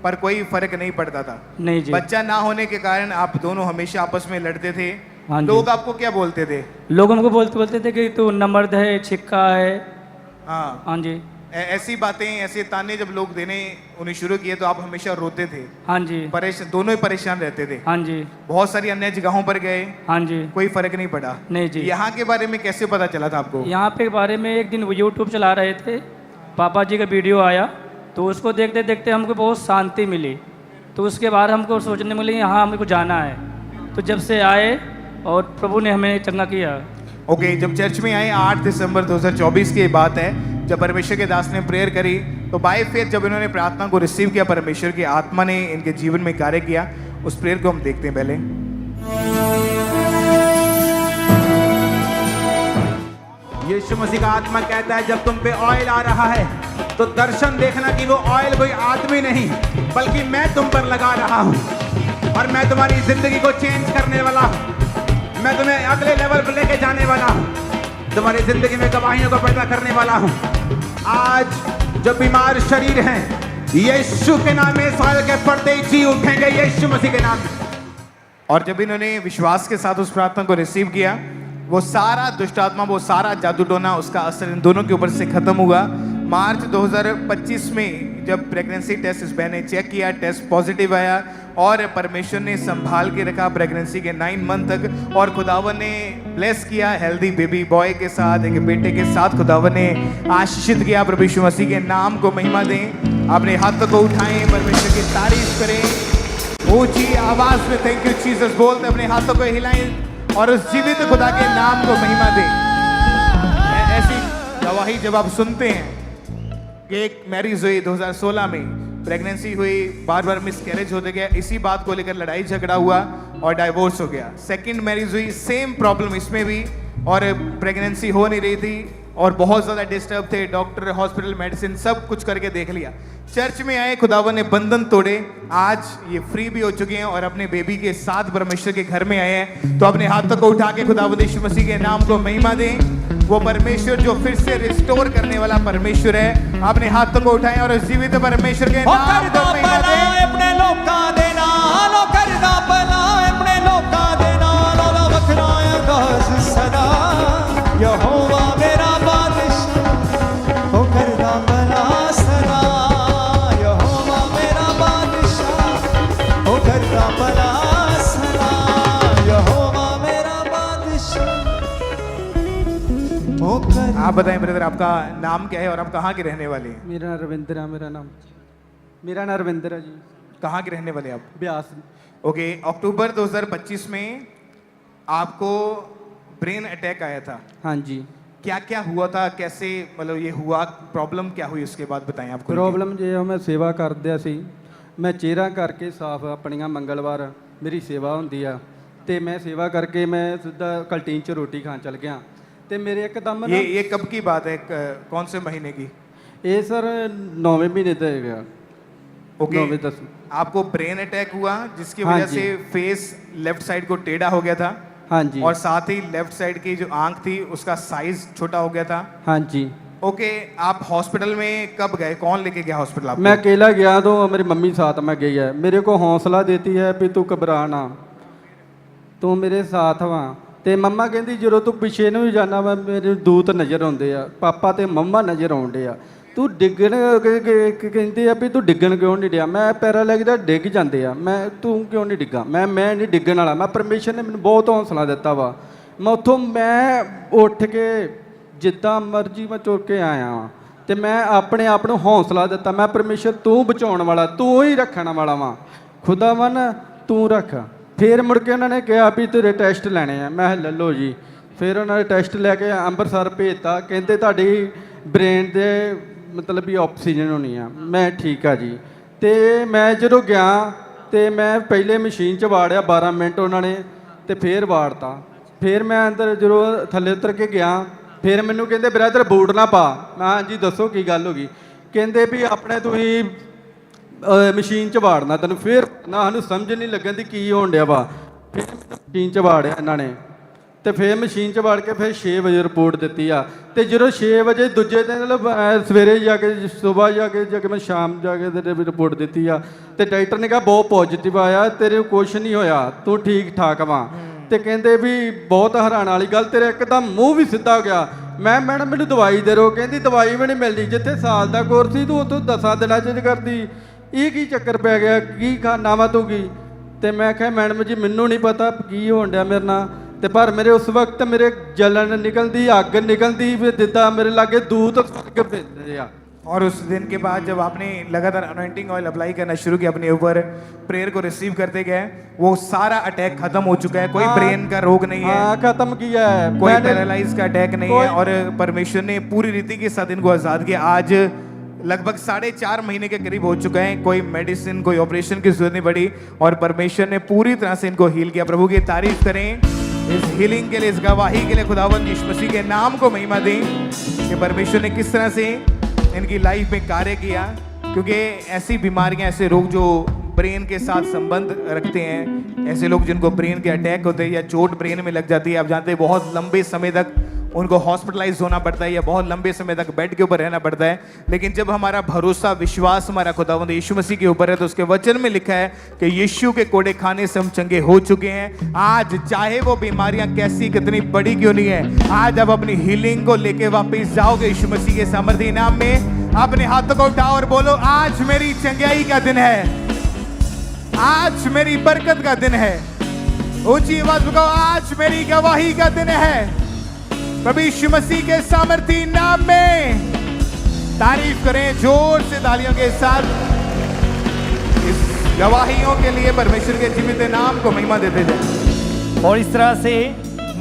पर कोई फर्क नहीं पड़ता था। नहीं जी। बच्चा ना होने के कारण आप दोनों हमेशा आपस में लड़ते थे। हाँ जी। लोग आपको क्या बोलते थे? लोग हमको बोलते थे कि तू नमर्द है, छिक्का है। हाँ हाँ जी। ऐसी बातें, ऐसे ताने जब लोग देने उन्हें शुरू किए तो आप हमेशा रोते थे? हाँ जी। दोनों ही परेशान रहते थे? हाँ जी। बहुत सारी अन्य जगहों पर गए? हाँ जी। कोई फर्क नहीं पड़ा? नहीं जी। यहाँ के बारे में कैसे पता चला था आपको? यहाँ पे बारे में एक दिन यूट्यूब चला रहे थे, पापा जी का वीडियो आया तो उसको देखते देखते हमको बहुत शांति मिली। तो उसके बाद हमको सोचने मिली यहाँ हमको जाना है। तो जब से आए और प्रभु ने हमें चंगा किया। ओके, जब चर्च में आए 8 दिसंबर 2024 की बात है, जब परमेश्वर के दास ने प्रेयर करी तो बाय फेथ जब इन्होंने प्रार्थना को रिसीव किया, परमेश्वर की आत्मा ने इनके जीवन में कार्य किया। उस प्रेयर को हम देखते हैं पहले। यीशु मसीह का आत्मा कहता है जब तुम पे ऑयल आ रहा है तो दर्शन देखना कि वो ऑयल कोई आदमी नहीं बल्कि मैं तुम पर लगा रहा हूं और मैं तुम्हारी जिंदगी को चेंज करने वाला हूं। मैं तुम्हें अगले लेवल पर लेके जाने वाला हूं, तुम्हारी जिंदगी में गवाहियों को पैदा करने वाला हूं। आज जो बीमार शरीर हैं यीशु के नाम में साल के पर्दे जी उठेंगे, यीशु मसीह के नाम में। और जब इन्होंने विश्वास के साथ उस प्रार्थना को रिसीव किया, वो सारा दुष्ट आत्मा, वो सारा जादू टोना, उसका असर इन दोनों के ऊपर से खत्म हुआ। मार्च 2025 में जब प्रेगनेंसी टेस्ट इस बहन ने चेक किया, टेस्ट पॉजिटिव आया और परमेश्वर ने संभाल के रखा प्रेगनेंसी के 9 मंथ तक। और खुदावन ने ब्लेस किया हेल्दी बेबी बॉय के साथ, एक बेटे के साथ खुदावन ने आशीषित किया। प्रभु यीशु मसीह के नाम को महिमा दें, अपने हाथों को उठाएं, परमेश्वर की तारीफ करें, ऊंची आवाज में थैंक यू जीसस बोलते अपने हाथों को हिलाएं और उस जीवित खुदा के नाम को महिमा दें। ऐसी गवाही जब आप सुनते हैं कि एक मैरिज हुई 2016 में, प्रेगनेंसी हुई, बार बार मिसकैरेज होते गया, इसी बात को लेकर लड़ाई झगड़ा हुआ और डाइवोर्स हो गया। सेकंड मैरिज हुई, सेम प्रॉब्लम इसमें भी, और प्रेगनेंसी हो नहीं रही थी और बहुत ज़्यादा डिस्टर्ब थे, डॉक्टर, हॉस्पिटल, मेडिसिन सब कुछ करके देख लिया। चर्च में आए, खुदावन ने बंधन तोड़े, आज ये फ्री भी हो चुके हैं और अपने बेबी के साथ परमेश्वर के घर में आए हैं। तो अपने हाथों को उठा के खुदावन यीशु मसीह के नाम को महिमा दें। वो परमेश्वर जो फिर से रिस्टोर करने वाला परमेश्वर है, अपने हाथों को उठाएं और जीवित परमेश्वर के नाम को महिमा दें। अपने लोकां दे नाल ओ करदा भला, अपने लोकां दे नाल ओ वखरा अरदास सदा। यहोवा मेरा बादशाह ओ करदा भला सदा, यहोवा मेरा बादशाह ओ करदा भला सदा, यहोवा मेरा बादशाह ओ करदा। आप बताएं ब्रदर, आपका नाम क्या है और आप कहाँ के रहने वाले हैं? मेरा रविंद्र है, मेरा नाम रविंद्र है जी। कहाँ के रहने वाले हैं आप? ब्यास। ओके, अक्टूबर 2025 में आपको ब्रेन अटैक आया था। हाँ जी। क्या क्या हुआ था, कैसे मतलब ये हुआ, प्रॉब्लम क्या हुई उसके बाद बताएं आपको। प्रॉब्लम जे मैं सेवा करदਿਆ ਸੀ, मैं ਚਿਹਰਾ ਕਰਕੇ ਸਾਫ਼ ਆਪਣੀਆਂ ਮੰਗਲਵਾਰ ਮੇਰੀ ਸੇਵਾ ਹੁੰਦੀ ਆ ਤੇ ਮੈਂ ਸੇਵਾ ਕਰਕੇ ਮੈਂ ਸਿੱਧਾ ਕੰਟੀਨ 'ਚ ਰੋਟੀ ਖਾਣ ਚਲ ਗਿਆ ਤੇ ਮੇਰੇ ਇੱਕਦਮ ਨਾ ये कब की बात है, कौन से महीने की? ਇਹ ਸਰ 9वें ਮਹੀਨੇ ਦਾ ਹੈਗਾ। ओके, 9वें 10। आपको ब्रेन अटैक हुआ जिसकी हाँ वजह जी। से फेस लेफ्ट साइड को टेढ़ा हो गया था। हाँ जी। और साथ ही लेफ्ट साइड की जो आंख थी उसका साइज छोटा हो गया था। हाँ जी। ओके, आप हॉस्पिटल में कब गए, कौन लेके गया हॉस्पिटल आपको? मैं अकेला गया तो मेरी मम्मी साथ में गई है, मेरे को हौसला देती है भी तू घबरा ना, तू मेरे साथ वा। ਤੇ ਮੰਮਾ ਕਹਿੰਦੀ ਜਦੋਂ ਤੂੰ ਪਿੱਛੇ ਨੂੰ ਵੀ ਜਾਣਾ ਵਾ ਮੇਰੇ ਦੂਤ ਨਜ਼ਰ ਆਉਂਦੇ ਆ, ਪਾਪਾ ਤੇ ਮੰਮਾ ਨਜ਼ਰ ਆਉਂਦੇ ਆ, ਤੂੰ ਡਿੱਗਣ ਕਹਿੰਦੇ ਆ ਵੀ ਤੂੰ ਡਿੱਗਣ ਕਿਉਂ ਨਹੀਂ ਡਿਆ, ਮੈਂ ਪੈਰਾਲਾਈਜ਼ ਦਾ ਡਿੱਗ ਜਾਂਦੇ ਆ, ਮੈਂ ਤੂੰ ਕਿਉਂ ਨਹੀਂ ਡਿੱਗਾ, ਮੈਂ ਨਹੀਂ ਡਿੱਗਣ ਵਾਲਾ। ਮੈਂ ਪਰਮੇਸ਼ਰ ਨੇ ਮੈਨੂੰ ਬਹੁਤ ਹੌਸਲਾ ਦਿੱਤਾ ਵਾ। ਮੈਂ ਉੱਥੋਂ ਮੈਂ ਉੱਠ ਕੇ ਜਿੱਦਾਂ ਮਰਜ਼ੀ ਮੈਂ ਤੁਰ ਕੇ ਆਇਆ ਵਾਂ ਤੇ ਮੈਂ ਆਪਣੇ ਆਪ ਨੂੰ ਹੌਸਲਾ ਦਿੱਤਾ, ਮੈਂ ਪਰਮੇਸ਼ਰ ਤੂੰ ਬਚਾਉਣ ਵਾਲਾ, ਤੂੰ ਹੀ ਰੱਖਣ ਵਾਲਾ ਵਾਂ, ਖੁਦਾਵੰ ਤੂੰ ਰੱਖ। ਫਿਰ ਮੁੜ ਕੇ ਉਹਨਾਂ ਨੇ ਕਿਹਾ ਵੀ ਤੇਰੇ ਟੈਸਟ ਲੈਣੇ ਆ, ਮੈਂ ਲੈ ਲਓ ਜੀ। ਫਿਰ ਉਹਨਾਂ ਨੇ ਟੈਸਟ ਲੈ ਕੇ ਅੰਮ੍ਰਿਤਸਰ ਭੇਜਤਾ, ਕਹਿੰਦੇ ਤੁਹਾਡੀ ਬ੍ਰੇਨ ਦੇ ਮਤਲਬ ਵੀ ਆਕਸੀਜਨ ਹੋਣੀ ਆ। ਮੈਂ ਠੀਕ ਆ ਜੀ। ਤੇ ਮੈਂ ਜਦੋਂ ਗਿਆ ਤੇ ਮੈਂ ਪਹਿਲੇ ਮਸ਼ੀਨ 'ਚ ਵਾੜਿਆ 12 ਮਿੰਟ ਉਹਨਾਂ ਨੇ ਤੇ ਫਿਰ ਵਾੜਤਾ। ਫਿਰ ਮੈਂ ਅੰਦਰ ਜਦੋਂ ਥੱਲੇ ਉਤਰ ਕੇ ਗਿਆ, ਫਿਰ ਮੈਨੂੰ ਕਹਿੰਦੇ ਬ੍ਰਦਰ ਬੂਟ ਨਾ ਪਾ। ਮੈਂ ਹਾਂਜੀ ਦੱਸੋ ਕੀ ਗੱਲ ਹੋ ਗਈ। ਕਹਿੰਦੇ ਵੀ ਆਪਣੇ ਤੁਸੀਂ ਮਸ਼ੀਨ 'ਚ ਵਾੜਨਾ ਤੈਨੂੰ। ਫਿਰ ਨਾ ਸਾਨੂੰ ਸਮਝ ਨਹੀਂ ਲੱਗਣ ਦੀ ਕੀ ਹੋਣ ਡਿਆ ਵਾ। ਫਿਰ ਮਸ਼ੀਨ 'ਚ ਵਾੜਿਆ ਇਹਨਾਂ ਨੇ ਤੇ ਫਿਰ ਮਸ਼ੀਨ 'ਚ ਵਾੜ ਕੇ ਫਿਰ 6 ਵਜੇ ਰਿਪੋਰਟ ਦਿੱਤੀ ਆ। ਤੇ ਜਦੋਂ 6 ਵਜੇ ਦੂਜੇ ਦਿਨ ਸਵੇਰੇ ਜਾ ਕੇ ਸਵੇਰ ਜਾ ਕੇ ਮੈਂ ਸ਼ਾਮ ਜਾ ਕੇ ਤੇ ਰਿਪੋਰਟ ਦਿੱਤੀ ਆ ਤੇ ਡਾਕਟਰ ਨੇ ਕਿਹਾ ਬਹੁਤ ਪੋਜ਼ਿਟਿਵ ਆਇਆ, ਤੇਰੇ ਕੁਛ ਨਹੀਂ ਹੋਇਆ, ਤੂੰ ਠੀਕ ਠਾਕ ਵਾਂ। ਤੇ ਕਹਿੰਦੇ ਵੀ ਬਹੁਤ ਹੈਰਾਨ ਵਾਲੀ ਗੱਲ, ਤੇਰਾ ਇੱਕਦਮ ਮੂੰਹ ਵੀ ਸਿੱਧਾ ਹੋ ਗਿਆ। ਮੈਂ ਮੈਡਮ ਮੈਨੂੰ ਦਵਾਈ ਦੇ ਦਿਓ। ਕਹਿੰਦੀ ਦਵਾਈ ਵੀ ਨਹੀਂ ਮਿਲਦੀ, ਜਿੱਥੇ ਸਾਲ ਦਾ ਕੋਰਸ ਸੀ ਤੂੰ ਉੱਥੋਂ 10 ਦਿਨਾਂ 'ਚ ਕਰਦੀ, ਇਹ ਕੀ ਚੱਕਰ ਪੈ ਗਿਆ, ਕੀ ਖਾਣਾ ਵਾ ਤੂੰ ਕੀ। ਤੇ ਮੈਂ ਕਿਹਾ ਮੈਡਮ ਜੀ ਮੈਨੂੰ ਨਹੀਂ ਪਤਾ ਕੀ ਹੋਣ ਡਿਆ ਮੇਰੇ ਨਾਲ। ਤੇ ਪਰ ਮੇਰੇ ਉਸ ਵਕਤ ਮੇਰੇ ਜਲਨ ਨਿਕਲਦੀ, ਅੱਗ ਨਿਕਲਦੀ, ਵੀ ਜਿੱਦਾਂ ਮੇਰੇ ਲਾਗੇ ਦੂਤ ਸਵਰਗ ਭੇਜਦੇ ਆ। और उस दिन के बाद जब आपने लगातार अनॉइंटिंग ऑयल अप्लाई करना शुरू किया अपने ऊपर, प्रेयर को रिसीव करते गए, वो सारा अटैक खत्म हो चुका है। कोई ब्रेन का रोग नहीं है, हाँ खत्म किया है कोई मैंने। पैरालाइज का अटैक नहीं है, और परमेश्वर ने पूरी रीति के साथ इनको आजाद किया। आज लगभग 4.5 महीने के करीब हो चुका है, कोई मेडिसिन कोई ऑपरेशन की जरूरत नहीं पड़ी, और परमेश्वर ने पूरी तरह से इनको हील किया। प्रभु की तारीफ करें इस हीलिंग के लिए, इस गवाही के लिए। खुदावंद यीशु मसीह के नाम को महिमा दें कि परमेश्वर ने किस तरह से इनकी लाइफ में कार्य किया, क्योंकि ऐसी बीमारियां, ऐसे रोग जो ब्रेन के साथ संबंध रखते हैं, ऐसे लोग जिनको ब्रेन के अटैक होते हैं या चोट ब्रेन में लग जाती है, आप जानते हैं बहुत लंबे समय तक उनको हॉस्पिटलाइज होना पड़ता है या बहुत लंबे समय तक बेड के ऊपर रहना पड़ता है। लेकिन जब हमारा भरोसा विश्वास हमारा खुदावंद यीशु मसीह के ऊपर है, तो उसके वचन में लिखा है कि यीशु के कोड़े खाने से हम चंगे हो चुके हैं। आज चाहे वो बीमारियां कैसी कितनी बड़ी क्यों नहीं है, आज आप अपनी हीलिंग को लेके वापस जाओगे यीशु मसीह के सामर्थ्य नाम में। अपने हाथों को उठाओ और बोलो, आज मेरी चंगाई का दिन है, आज मेरी बरकत का दिन है। ऊंची आवाज में कहो, आज मेरी गवाही का दिन है। प्रभु यीशु मसीह के सामर्थी नाम में तारीफ करें जोर से तालियों के साथ। इस गवाहियों के लिए परमेश्वर के जीवित नाम को महिमा देते जाए। और इस तरह से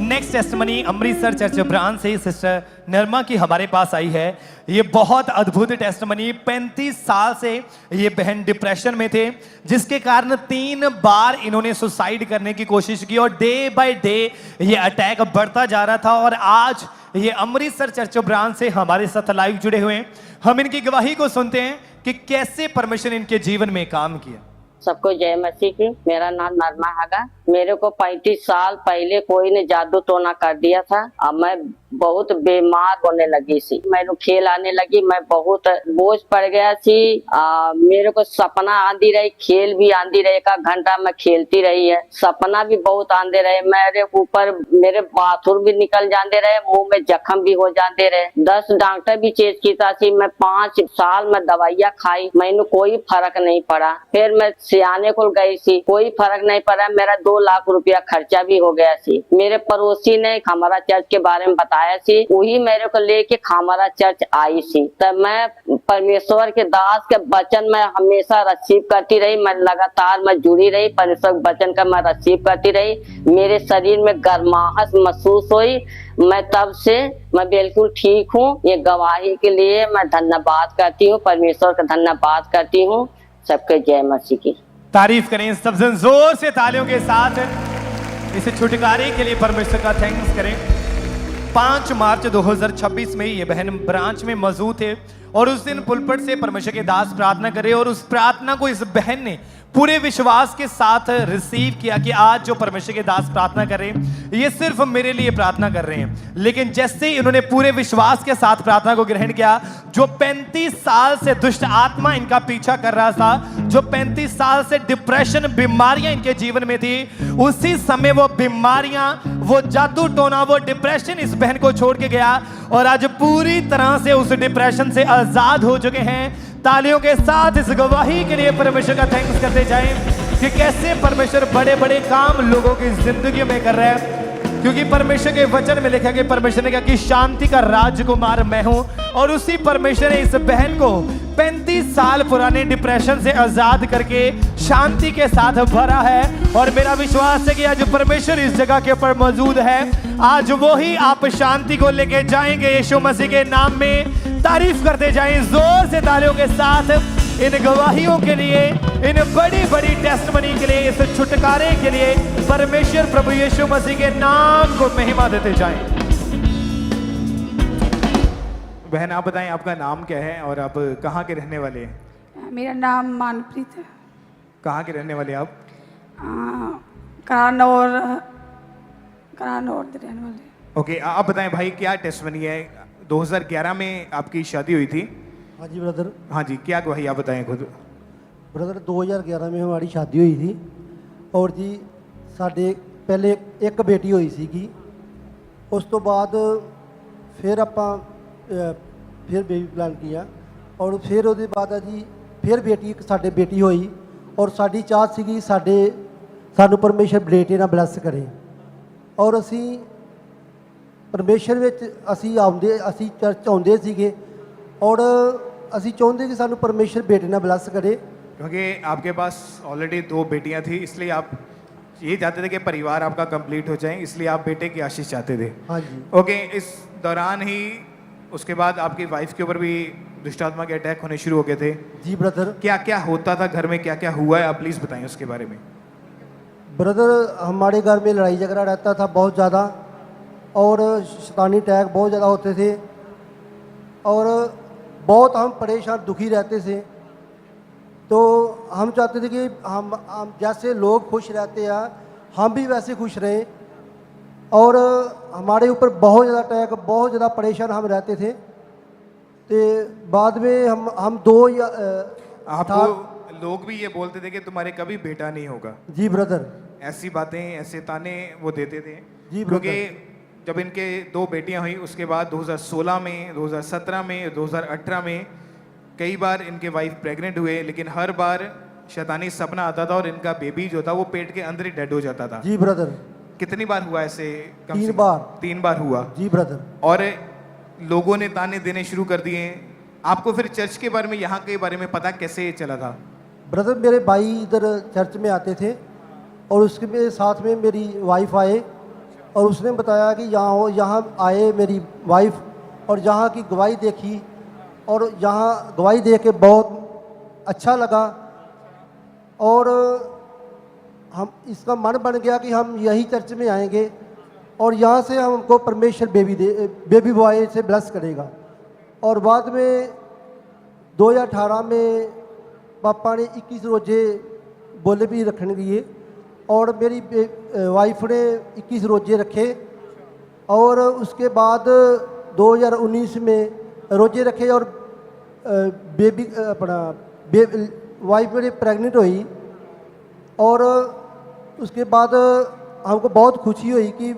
next testimony Amritsar church branch से सिस्टर निर्मा की हमारे पास आई है। ये बहुत अद्भुत टेस्टमनी, 35 साल से ये बहन डिप्रेशन में थे, जिसके कारण 3 बार इन्होंने सुसाइड करने की कोशिश की, और डे बाय डे ये अटैक बढ़ता जा रहा था। और आज ये अमृतसर चर्च ब्रांच से हमारे साथ लाइव जुड़े हुए हैं। हम इनकी गवाही को सुनते हैं कि कैसे परमेश्वर इनके जीवन में काम किया। सबको जय मसीह की। मेरा नाम नरमा हैगा। मेरे को 35 साल पहले कोई ने जादू टोना कर दिया था। अब मैं बहुत बीमार होने लगी थी, मैंने खेल आने लगी, मैं बहुत बोझ पड़ गया थी। मेरे को सपना आंदी रही, खेल भी आंदी रही, 1 घंटा मैं खेलती रही है, सपना भी बहुत आंदे रहे। मेरे ऊपर मेरे बाथरूम भी निकल जाते रहे, मुंह में जख्म भी हो जाते रहे। 10 डॉक्टर भी चेक किया थी, मैं 5 साल में दवाइयाँ खाई, मैंने कोई फर्क नहीं पड़ा। फिर मैं सियाने को गई थी, कोई फर्क नहीं पड़ा। मेरा 2 लाख रुपया खर्चा भी हो गया थी। मेरे पड़ोसी ने हमारा चर्च के बारे में बताया थी, वही मेरे को लेके हमारा चर्च आई थी। तब मैं परमेश्वर के दास के वचन में हमेशा रिसीव करती रही, मैं लगातार मैं जुड़ी रही, परमेश्वर के वचन का मैं रिसीव करती रही। मेरे शरीर में गर्माहट महसूस हुई, मैं तब से मैं बिल्कुल ठीक हूँ। ये गवाही के लिए मैं धन्यवाद करती हूँ, परमेश्वर का धन्यवाद करती हूँ। सबके जय मसीह की। तारीफ करें सब जन जोर से तालियों के साथ। इस छुटकारे के लिए परमेश्वर का थैंक्स करें। 5 मार्च 2026 में ये बहन ब्रांच में मौजूद थे, और उस दिन पुलपट से परमेश्वर के दास प्रार्थना करे, और उस प्रार्थना को इस बहन ने पूरे विश्वास के साथ रिसीव किया कि आज जो परमेश्वर के दास प्रार्थना कर रहे हैं, ये सिर्फ मेरे लिए प्रार्थना कर रहे हैं। लेकिन जैसे ही इन्होंने पूरे विश्वास के साथ प्रार्थना को ग्रहण किया, जो 35 साल से दुष्ट आत्मा इनका पीछा कर रहा था, जो 35 साल से डिप्रेशन बीमारियां इनके जीवन में थी, उसी समय वो बीमारियां, वो जादू टोना, वो डिप्रेशन इस बहन को छोड़ के गया, और आज पूरी तरह से उस डिप्रेशन से आजाद हो चुके हैं। तालियों के साथ इस गवाही के लिए परमेश्वर का थैंक्स करते जाएं कि कैसे परमेश्वर बड़े बड़े काम लोगों की जिंदगी में कर रहा है। क्योंकि परमेश्वर के वचन में लिखा कि परमेश्वर ने कहा कि शांति का राजकुमार मैं हूं, और उसी परमेश्वर ने इस बहन को 35 साल पुराने डिप्रेशन से आजाद करके शांति के साथ भरा है। और मेरा विश्वास है कि आज परमेश्वर इस जगह के ऊपर मौजूद है, आज वो ही आप शांति को लेके जाएंगे यीशु मसीह के नाम में। तारीफ करते जाएं जोर से तालियों के साथ इन गवाहियों के लिए, इन बड़ी बड़ी टेस्टमनी के लिए, इस छुटकारे के लिए परमेश्वर प्रभु यीशु मसीह के नाम को महिमा देते जाएं। बहन आप बताएं आपका नाम क्या है और आप कहाँ के रहने वाले हैं? मेरा नाम मानप्रीत है। कहाँ के रहने वाले आप? करानौर के रहने वाले। ओके, आप बताएं भाई क्या टेस्टमनी है? 2011 में आपकी शादी हुई थी। हाँ जी ब्रदर। हाँ जी, क्या गवाही आप बताएं खुद। ब्रदर 2011 में हमारी शादी हुई थी, और जी साढ़े पहले एक बेटी हुई सी, उस तो बाद फिर ਆਪਾਂ फिर बेबी प्लान किया, और फिर ਉਹਦੇ बाद जी फिर बेटी साढ़े बेटी हुई, और साड़ी चाहत सी सानू परमेश्वर बेटे ਨਾਲ ਬਲੈਸ ਕਰੇ। और ਅਸੀਂ परमेश्वर ਵਿੱਚ ਅਸੀਂ ਚਰਚ ਆਉਂਦੇ ਸੀਗੇ, और ਅਸੀਂ ਚਾਹੁੰਦੇ ਕਿ ਸਾਨੂੰ ਪਰਮੇਸ਼ਰ ਬੇਟੇ ਨਾਲ ਬਲੈਸ ਕਰੇ। क्योंकि आपके पास ऑलरेडी 2 बेटियां थी, इसलिए आप ये चाहते थे कि परिवार आपका कंप्लीट हो जाए, इसलिए आप बेटे की आशीष चाहते थे। हाँ जी। ओके, इस दौरान ही उसके बाद आपकी वाइफ के ऊपर भी दुष्ट आत्मा के अटैक होने शुरू हो गए थे। जी ब्रदर। क्या क्या होता था घर में, क्या क्या हुआ है, आप प्लीज़ बताएं उसके बारे में। ब्रदर हमारे घर में लड़ाई झगड़ा रहता था बहुत ज़्यादा, और शैतानी अटैक बहुत ज़्यादा होते थे, और बहुत हम परेशान दुखी रहते थे। तो हम चाहते थे कि हम जैसे लोग खुश रहते हैं हम भी वैसे खुश रहें, और हमारे ऊपर बहुत ज़्यादा अटैक, बहुत ज़्यादा परेशान हम रहते थे। तो बाद में हम 2 या आपको लोग भी ये बोलते थे कि तुम्हारे कभी बेटा नहीं होगा। जी ब्रदर। ऐसी बातें, ऐसे ताने वो देते थे। जी क्योंकि जब इनके 2 बेटियां हुई उसके बाद 2016 में, 2017 में, 2018 में कई बार इनके वाइफ प्रेग्नेंट हुए, लेकिन हर बार शैतानी सपना आता था और इनका बेबी जो था वो पेट के अंदर ही डेड हो जाता था। जी ब्रदर। कितनी बार हुआ ऐसे? 3 बार। 3 बार हुआ। जी ब्रदर। और लोगों ने ताने देने शुरू कर दिए। आपको फिर चर्च के बारे में, यहाँ के बारे में पता कैसे चला था? ब्रदर मेरे भाई इधर चर्च में आते थे, और उसके साथ में मेरी वाइफ आए, और उसने बताया कि यहाँ आए मेरी वाइफ, और यहाँ की गवाही देखी, और यहाँ गवाही देख के बहुत अच्छा लगा, और हम इसका मन बन गया कि हम यही चर्च में आएंगे, और यहाँ से हमको परमेश्वर बेबी बॉय से ब्लेस करेगा। और बाद में 2018 में पापा ने 21 रोजे बोले भी रखने के लिए, और मेरी वाइफ ने 21 रोजे रखे, और उसके बाद 2019 में रोजे रखे, और बेबी अपना वाइफ मेरी प्रेग्नेंट हुई, और उसके बाद हमको बहुत खुशी हुई कि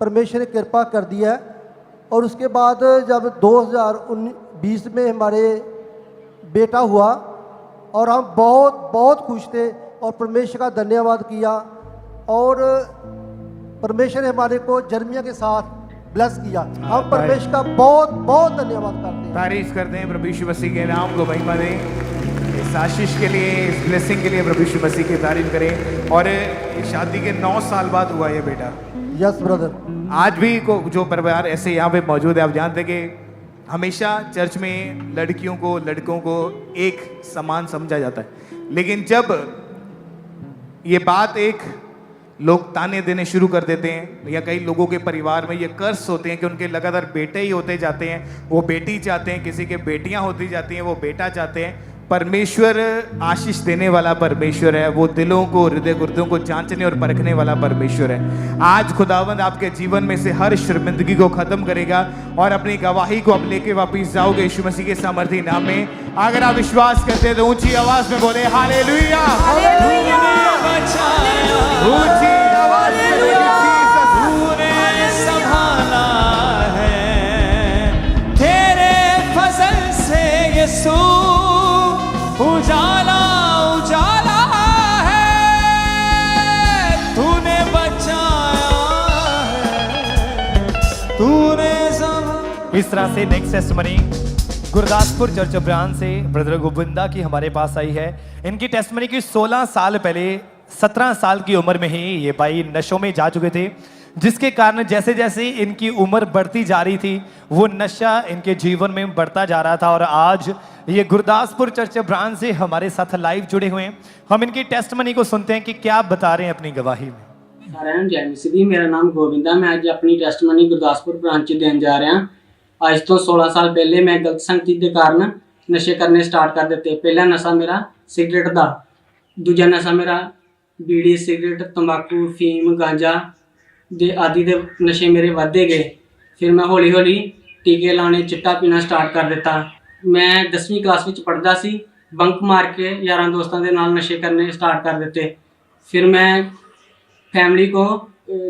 परमेश्वर ने कृपा कर दिया है। और उसके बाद जब 2020 में हमारे बेटा हुआ, और हम बहुत बहुत खुश थे, और परमेश्वर का धन्यवाद किया, और परमेश्वर ने हमारे को जर्मिया के साथ ब्लेस किया। हम परमेश्वर का बहुत बहुत धन्यवाद करते हैं, तारीफ करते हैं। प्रभु यीशु मसीह के नाम को महिमा दें। इस आशीष के लिए, इस ब्लेसिंग के लिए प्रभु यीशु मसीह की तारीफ करें। और शादी के 9 साल बाद हुआ ये बेटा। Yes brother. आज भी जो परिवार ऐसे यहाँ पे मौजूद है, आप जानते हैं कि हमेशा चर्च में लड़कियों को, लड़कों को एक समान समझा जाता है, लेकिन जब ये बात एक लोग ताने देने शुरू कर देते हैं, या कई लोगों के परिवार में ये कर्स होते हैं कि उनके लगातार बेटे ही होते जाते हैं, वो बेटी चाहते हैं, किसी के बेटियां होती जाती हैं, वो बेटा चाहते हैं। परमेश्वर आशीष देने वाला परमेश्वर है, वो दिलों को, हृदय गुर्दों को जांचने और परखने वाला परमेश्वर है। आज खुदावंद आपके जीवन में से हर शर्मिंदगी को खत्म करेगा, और अपनी गवाही को आप लेके वापस जाओगे यीशु मसीह के सामर्थी नाम में। अगर आप विश्वास करते हैं तो ऊंची आवाज में बोले हालेलुया। ऊंची आवाज में बोले जीसस। तूने संभाला है तेरे फजल से यीशु, उजाला उजाला है, तूने बचाया है, तूने इस तरह से next testimony Gurdaspur church branch से ब्रदर गोविंदा की हमारे पास आई है। इनकी टेस्टमनी की 16 साल पहले 17 साल की उम्र में ही ये भाई नशों में जा चुके थे, जिसके कारण जैसे जैसे इनकी उम्र बढ़ती जा रही थी वो नशा इनके जीवन में बढ़ता जा रहा था। और आज ये गुरदासपुर चर्च ब्रांच से हमारे साथ लाइव जुड़े हुए हैं। हम इनकी टेस्टमनी को सुनते हैं कि क्या बता रहे हैं अपनी गवाही में। साਰਿਆਂ ਨੂੰ ਜੈ ਮਸੀਹ ਦੀ। ਮੇਰਾ ਨਾਮ ਗੋविंदा, मैं ਅੱਜ ਆਪਣੀ ਟੈਸਟਮਨੀ ਗੁਰਦਾਸਪੁਰ ਬ੍ਰਾਂਚ 'ਚ ਦੇਣ ਜਾ ਰਿਹਾ। ਅੱਜ ਤੋਂ 16 ਸਾਲ ਪਹਿਲੇ ਮੈਂ ਗਲਤ ਸੰਗਤੀ ਦੇ ਕਾਰਨ ਨਸ਼ੇ ਕਰਨੇ ਸਟਾਰਟ ਕਰ ਦਿੱਤੇ। ਪਹਿਲਾ ਨਸ਼ਾ ਮੇਰਾ ਸਿਗਰਟ ਦਾ, ਦੂਜਾ ਨਸ਼ਾ ਮੇਰਾ ਬੀੜੀ, ਸਿਗਰਟ, ਤੰਬਾਕੂ, ਫੀਮ, ਗਾਂਜਾ ਦੇ ਆਦਿ ਦੇ ਨਸ਼ੇ ਮੇਰੇ ਵੱਧਦੇ ਗਏ। ਫਿਰ ਮੈਂ ਹੌਲੀ ਹੌਲੀ ਟੀਕੇ ਲਾਣੇ, ਚਿੱਟਾ ਪੀਣਾ ਸਟਾਰਟ ਕਰ ਦਿੱਤਾ। ਮੈਂ 10ਵੀਂ ਕਲਾਸ ਵਿੱਚ ਪੜ੍ਹਦਾ ਸੀ, ਬੰਕ ਮਾਰ ਕੇ ਯਾਰਾਂ ਦੋਸਤਾਂ ਦੇ ਨਾਲ ਨਸ਼ੇ ਕਰਨੇ ਸਟਾਰਟ ਕਰ ਦਿੱਤੇ। ਫਿਰ ਮੈਂ फैमिली को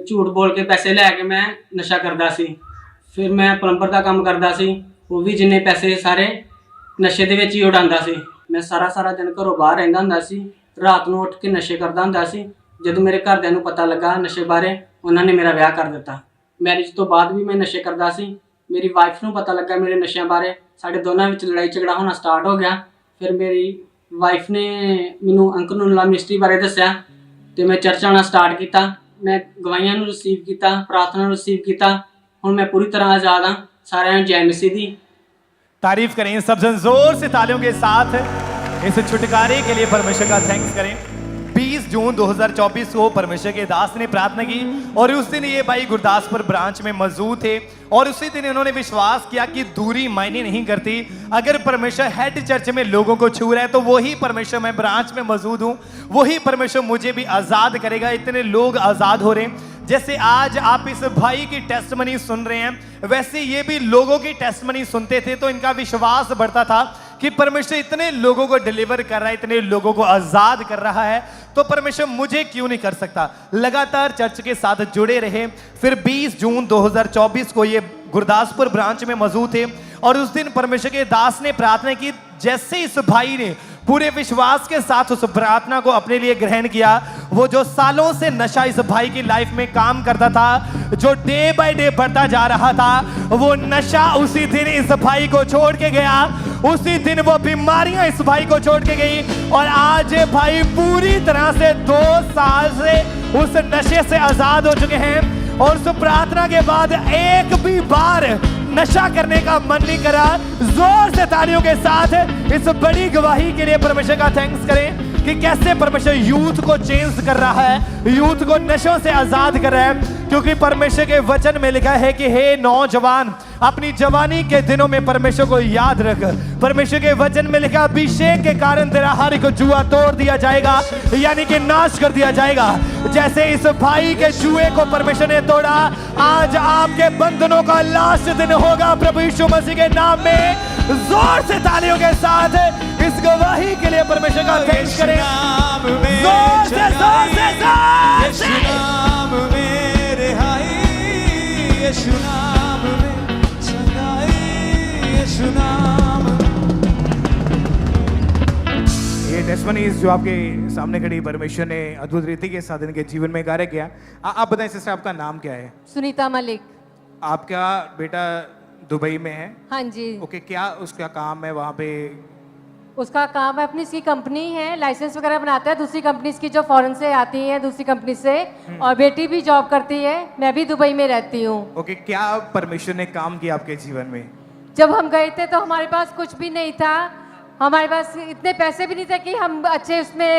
झूठ बोल के पैसे लैके मैं नशा करता सी। फिर मैं प्लंबर का काम करता सी, वो भी जिन्ने पैसे सारे नशे दे विच ही उड़ांदा सी। मैं सारा सारा दिन घरों बाहर रहिंदा हुंदा सी, रात नूं उठ के नशे करदा हुंदा सी। जदों मेरे घरदियां नूं पता लगा नशे बारे, उन्होंने मेरा विआह कर दिता। मैरिज तो बाद भी मैं नशे करदा सी, ਮੇਰੀ ਵਾਈਫ ਨੂੰ ਪਤਾ ਲੱਗਾ ਮੇਰੇ ਨਸ਼ਿਆਂ ਬਾਰੇ, ਸਾਡੇ ਦੋਨਾਂ ਵਿੱਚ ਲੜਾਈ ਝਗੜਾ ਹੋਣਾ ਸਟਾਰਟ ਹੋ ਗਿਆ। ਫਿਰ ਮੇਰੀ ਵਾਈਫ ਨੇ ਮੈਨੂੰ ਅੰਕਲ ਨੂੰ ਲਾ ਮਿਸਟਰੀ ਬਾਰੇ ਦੱਸਿਆ ਤੇ ਮੈਂ ਚਰਚ ਆਉਣਾ ਸਟਾਰਟ ਕੀਤਾ। ਮੈਂ ਗਵਾਹੀਆਂ ਨੂੰ ਰਿਸੀਵ ਕੀਤਾ, ਪ੍ਰਾਰਥਨਾ ਨੂੰ ਰਿਸੀਵ ਕੀਤਾ। ਹੁਣ मैं पूरी तरह आज़ाद हाँ। सारे जय मसीह दी तारीफ करें सब जन जोर से तालियों के साथ। इस छुटकारे के लिए परमेश्वर का थैंक्स करें। 20 जून 2024 को परमेश्वर के दास ने प्रार्थना की और उस दिन ये भाई गुरदासपुर ब्रांच में मौजूद थे और उसी दिन उन्होंने विश्वास किया कि दूरी मायने नहीं करती। अगर परमेश्वर हेड चर्च में लोगों को छू रहा है तो वही परमेश्वर, मैं ब्रांच में मौजूद हूँ, वही परमेश्वर मुझे भी आज़ाद करेगा। इतने लोग आज़ाद हो रहे हैं। जैसे आज आप इस भाई की टेस्टमनी सुन रहे हैं, वैसे ये भी लोगों की टेस्टमनी सुनते थे तो इनका विश्वास बढ़ता था कि परमेश्वर इतने लोगों को डिलीवर कर रहा है, इतने लोगों को आज़ाद कर रहा है, तो परमेश्वर मुझे क्यों नहीं कर सकता। लगातार चर्च के साथ जुड़े रहे। फिर 20 जून 2024 को ये गुरदासपुर ब्रांच में मौजूद थे और उस दिन परमेश्वर के दास ने प्रार्थना की। जैसे इस भाई ने पूरे विश्वास के साथ उस प्रार्थना को अपने लिए ग्रहण किया, वो जो सालों से नशा इस भाई की लाइफ में काम करता था, जो डे बाय डे बढ़ता जा रहा था, वो नशा उसी दिन इस भाई को छोड़ के गया। उसी दिन वो बीमारियां इस भाई को छोड़ के गई और आज ये भाई पूरी तरह से 2 साल से उस नशे से आजाद हो चुके हैं और उस प्रार्थना के बाद एक भी बार नशा करने का मन नहीं करा। जोर से तालियों के साथ इस बड़ी गवाही के लिए परमेश्वर का थैंक्स करें कि कैसे परमेश्वर यूथ को चेंज कर रहा है, यूथ को नशों से आजाद कर रहा है। क्योंकि परमेश्वर के वचन में लिखा है कि हे नौजवान, अपनी जवानी के दिनों में परमेश्वर को याद रख। परमेश्वर के वचन में लिखा, अभिषेक के कारण तेरा हर एक जुआ तोड़ दिया जाएगा, यानी कि नाश कर दिया जाएगा। जैसे इस भाई के जुए को परमेश्वर ने तोड़ा, आज आपके बंधनों का लास्ट दिन होगा प्रभु यीशु मसीह के नाम में। जोर से तालियों के साथ इस गवाही के लिए परमेश्वर का थैंक्स करें। जोर से जोर से जोर से। यीशु नाम में चंगाई, यीशु नाम। ये टेस्टमनीज जो आपके सामने खड़ी परमेश्वर ने अद्भुत रीति के साथ इनके जीवन में कार्य किया। आप बताएं सिस्टर, आपका नाम क्या है? सुनीता मलिक। आपका बेटा दुबई में है? हाँ जी। ओके, क्या उसका काम है वहाँ पे? उसका काम है, अपनी इसकी कंपनी है, लाइसेंस वगैरह बनाता है दूसरी कंपनी की जो फॉरेन से आती है दूसरी कंपनी से, और बेटी भी जॉब करती है। मैं भी दुबई में रहती हूँ। ओके, क्या परमेश्वर ने काम किया आपके जीवन में? जब हम गए थे तो हमारे पास कुछ भी नहीं था, हमारे पास इतने पैसे भी नहीं थे कि हम अच्छे उसमें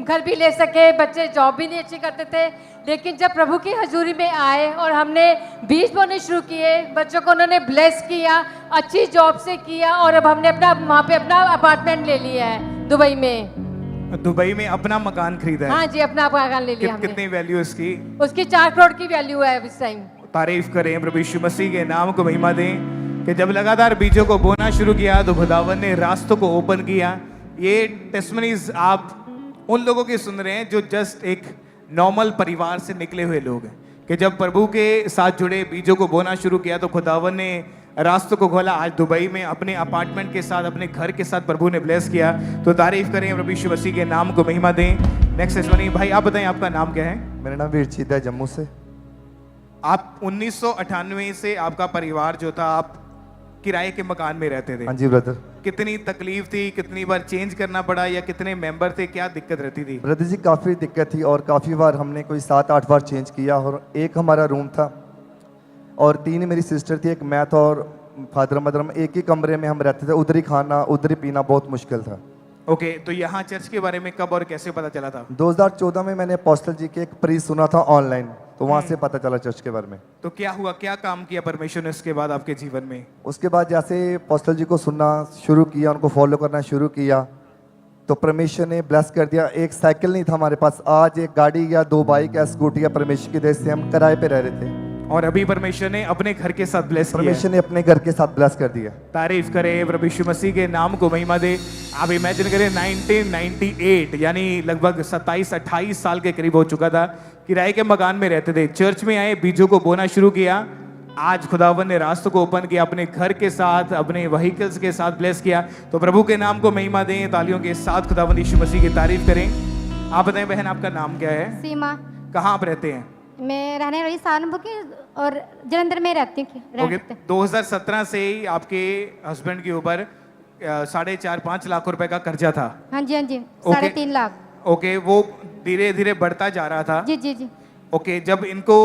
घर भी ले सके, बच्चे जॉब भी नहीं अच्छी करते थे। लेकिन जब प्रभु की हजूरी में आए और हमने बीज बोने शुरू किए, बच्चों को उन्होंने ब्लेस किया, अच्छी जॉब से किया और अब हमने अपना वहाँ पे अपना अपार्टमेंट ले लिया है दुबई में। दुबई में अपना मकान खरीदा है? हाँ जी, अपना मकान ले लिया हमने। कितनी वैल्यू इसकी? उसकी 4 करोड़ की वैल्यू है इस टाइम। तारीफ करें प्रभु यीशु मसीह के नाम को महिमा दें कि जब लगातार बीजों को बोना शुरू किया तो खुदावन ने रास्तों को ओपन किया। ये टेस्टमनीज आप उन लोगों की सुन रहे हैं जो जस्ट एक नॉर्मल परिवार से निकले हुए लोग हैं कि जब प्रभु के साथ जुड़े बीजों को बोना शुरू किया तो खुदावन ने रास्तों को खोला। आज दुबई में अपने अपार्टमेंट के साथ, अपने घर के साथ प्रभु ने ब्लेस किया। तो तारीफ करें प्रभु यीशु मसीह के नाम को महिमा दें। नेक्स्ट टेस्टमनी भाई, आप बताएं आपका नाम क्या है? मेरा नाम वीरजीत है, जम्मू से। आप 1998 से आपका परिवार जो था, आप किराए के मकान में रहते थे? हाँ जी ब्रदर। कितनी तकलीफ थी, कितनी बार चेंज करना पड़ा या कितने मेंबर थे, क्या दिक्कत रहती थी? ब्रदर जी काफ़ी दिक्कत थी और काफ़ी बार हमने कोई 7-8 बार चेंज किया। और एक हमारा रूम था और 3 मेरी सिस्टर थी, एक मैं था और फादर मदर। हम एक ही कमरे में हम रहते थे, उधर ही खाना उधर ही पीना बहुत मुश्किल था। ओके, तो यहाँ चर्च के बारे में कब और कैसे पता चला था? 2014 में मैंने अपोस्टल जी के एक प्रीच सुना था ऑनलाइन, तो वहाँ से पता चला चर्च के बारे में। तो क्या हुआ, क्या काम किया परमेश्वर ने उसके बाद आपके जीवन में? उसके बाद जैसे अपोस्टल जी को सुनना शुरू किया, उनको फॉलो करना शुरू किया, तो परमेश्वर ने ब्लेस कर दिया। एक साइकिल नहीं था हमारे पास, आज एक गाड़ी या 2 बाइक या स्कूटी या परमेश्वर की देश से हम किराए पे रह रहे थे। और अभी परमेश्वर ने अपने घर के साथ ब्लेस किया। परमेश्वर ने अपने घर के साथ ब्लेस कर दिया। तारीफ करें प्रभु यीशु मसीह के नाम को महिमा दे। आप इमेजिन करें 1998 यानी लगभग 27-28 साल के करीब हो चुका था, किराए के मकान में रहते थे, चर्च में आए, बीजों को बोना शुरू किया। आज खुदावन ने रास्तों को ओपन किया, अपने घर के साथ, अपने व्हीकल्स के साथ ब्लेस किया। तो प्रभु के नाम को महिमा दें, तालियों के साथ खुदावन यीशु मसीह की तारीफ करें। आप बताएं बहन, आपका नाम क्या है? सीमा। कहाँ आप रहते हैं? मैं रहने वाली सहारनपुर की और जलंधर में रहती हूँ। ओके, 2017 से ही आपके हस्बैंड के ऊपर 4.5-5 लाख रुपए का कर्जा था। हाँ जी, हाँ जी, ओके। 3.5 लाख। ओके, वो धीरे धीरे बढ़ता जा रहा था। जी जी जी। ओके, जब इनको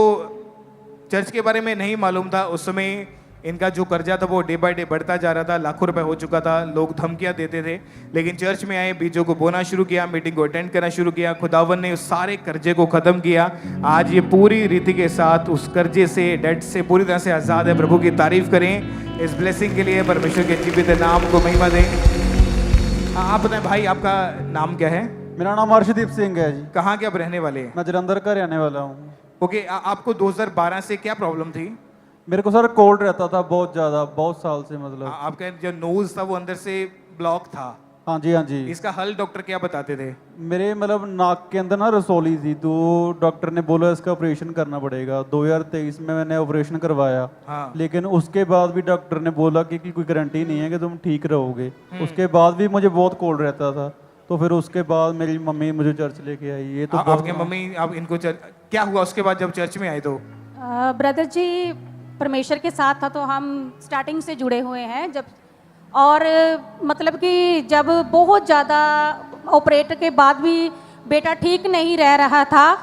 चर्च के बारे में नहीं मालूम था उस समय इनका जो कर्जा था वो डे बाय डे बढ़ता जा रहा था, लाखों रुपए हो चुका था, लोग धमकियां देते थे। लेकिन चर्च में आए, बीजों को बोना शुरू किया, मीटिंग को अटेंड करना शुरू किया, खुदावन ने उस सारे कर्जे को खत्म किया। आज ये पूरी रीति के साथ उस कर्जे से, डेट से पूरी तरह से आज़ाद है। प्रभु की तारीफ करें इस ब्लेसिंग के लिए, परमेश्वर के जीवित नाम को महिमा दें। आप बताएं भाई, आपका नाम क्या है? मेरा नाम अर्शदीप सिंह है जी। कहाँ के आप रहने वाले हैं? मैं जलंधर का रहने वाला हूँ। ओके, आपको 2012 से क्या प्रॉब्लम थी? मेरे को सर कोल्ड रहता था बहुत ज़्यादा, बहुत साल से, मतलब आपका जो नोज था वो अंदर से ब्लॉक था। हाँ जी, हाँ जी। इसका हल डॉक्टर क्या बताते थे? मेरे मतलब नाक के अंदर ना रसोली थी, तो डॉक्टर ने बोला इसका ऑपरेशन करना पड़ेगा। 2023 में मैंने ऑपरेशन करवाया। हाँ। लेकिन उसके बाद भी डॉक्टर ने बोला कि कोई गारंटी नहीं है कि तुम ठीक रहोगे। उसके बाद भी मुझे बहुत कोल्ड रहता था, तो फिर उसके बाद मेरी मम्मी मुझे चर्च लेके आई। ये तो आपके मम्मी, आप इनको क्या हुआ उसके बाद जब चर्च में आए तो? ब्रदर जी परमेश्वर के साथ था, तो हम स्टार्टिंग से जुड़े हुए हैं। जब और मतलब कि जब बहुत ज़्यादा ऑपरेटर के बाद भी बेटा ठीक नहीं रह रहा था,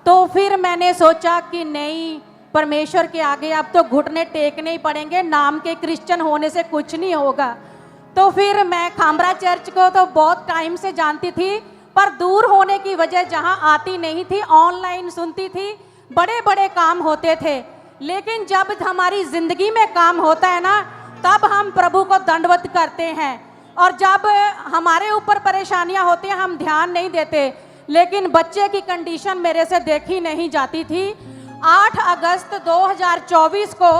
तो फिर मैंने सोचा कि नहीं, परमेश्वर के आगे अब तो घुटने टेकने ही पड़ेंगे, नाम के क्रिश्चियन होने से कुछ नहीं होगा। तो फिर मैं खामरा चर्च को तो बहुत टाइम से जानती थी, पर दूर होने की वजह जहाँ आती नहीं थी, ऑनलाइन सुनती थी, बड़े बड़े काम होते थे। लेकिन जब हमारी ज़िंदगी में काम होता है ना, तब हम प्रभु को दंडवत करते हैं। और जब हमारे ऊपर परेशानियां होती हैं हम ध्यान नहीं देते। लेकिन बच्चे की कंडीशन मेरे से देखी नहीं जाती थी। 8 अगस्त 2024 को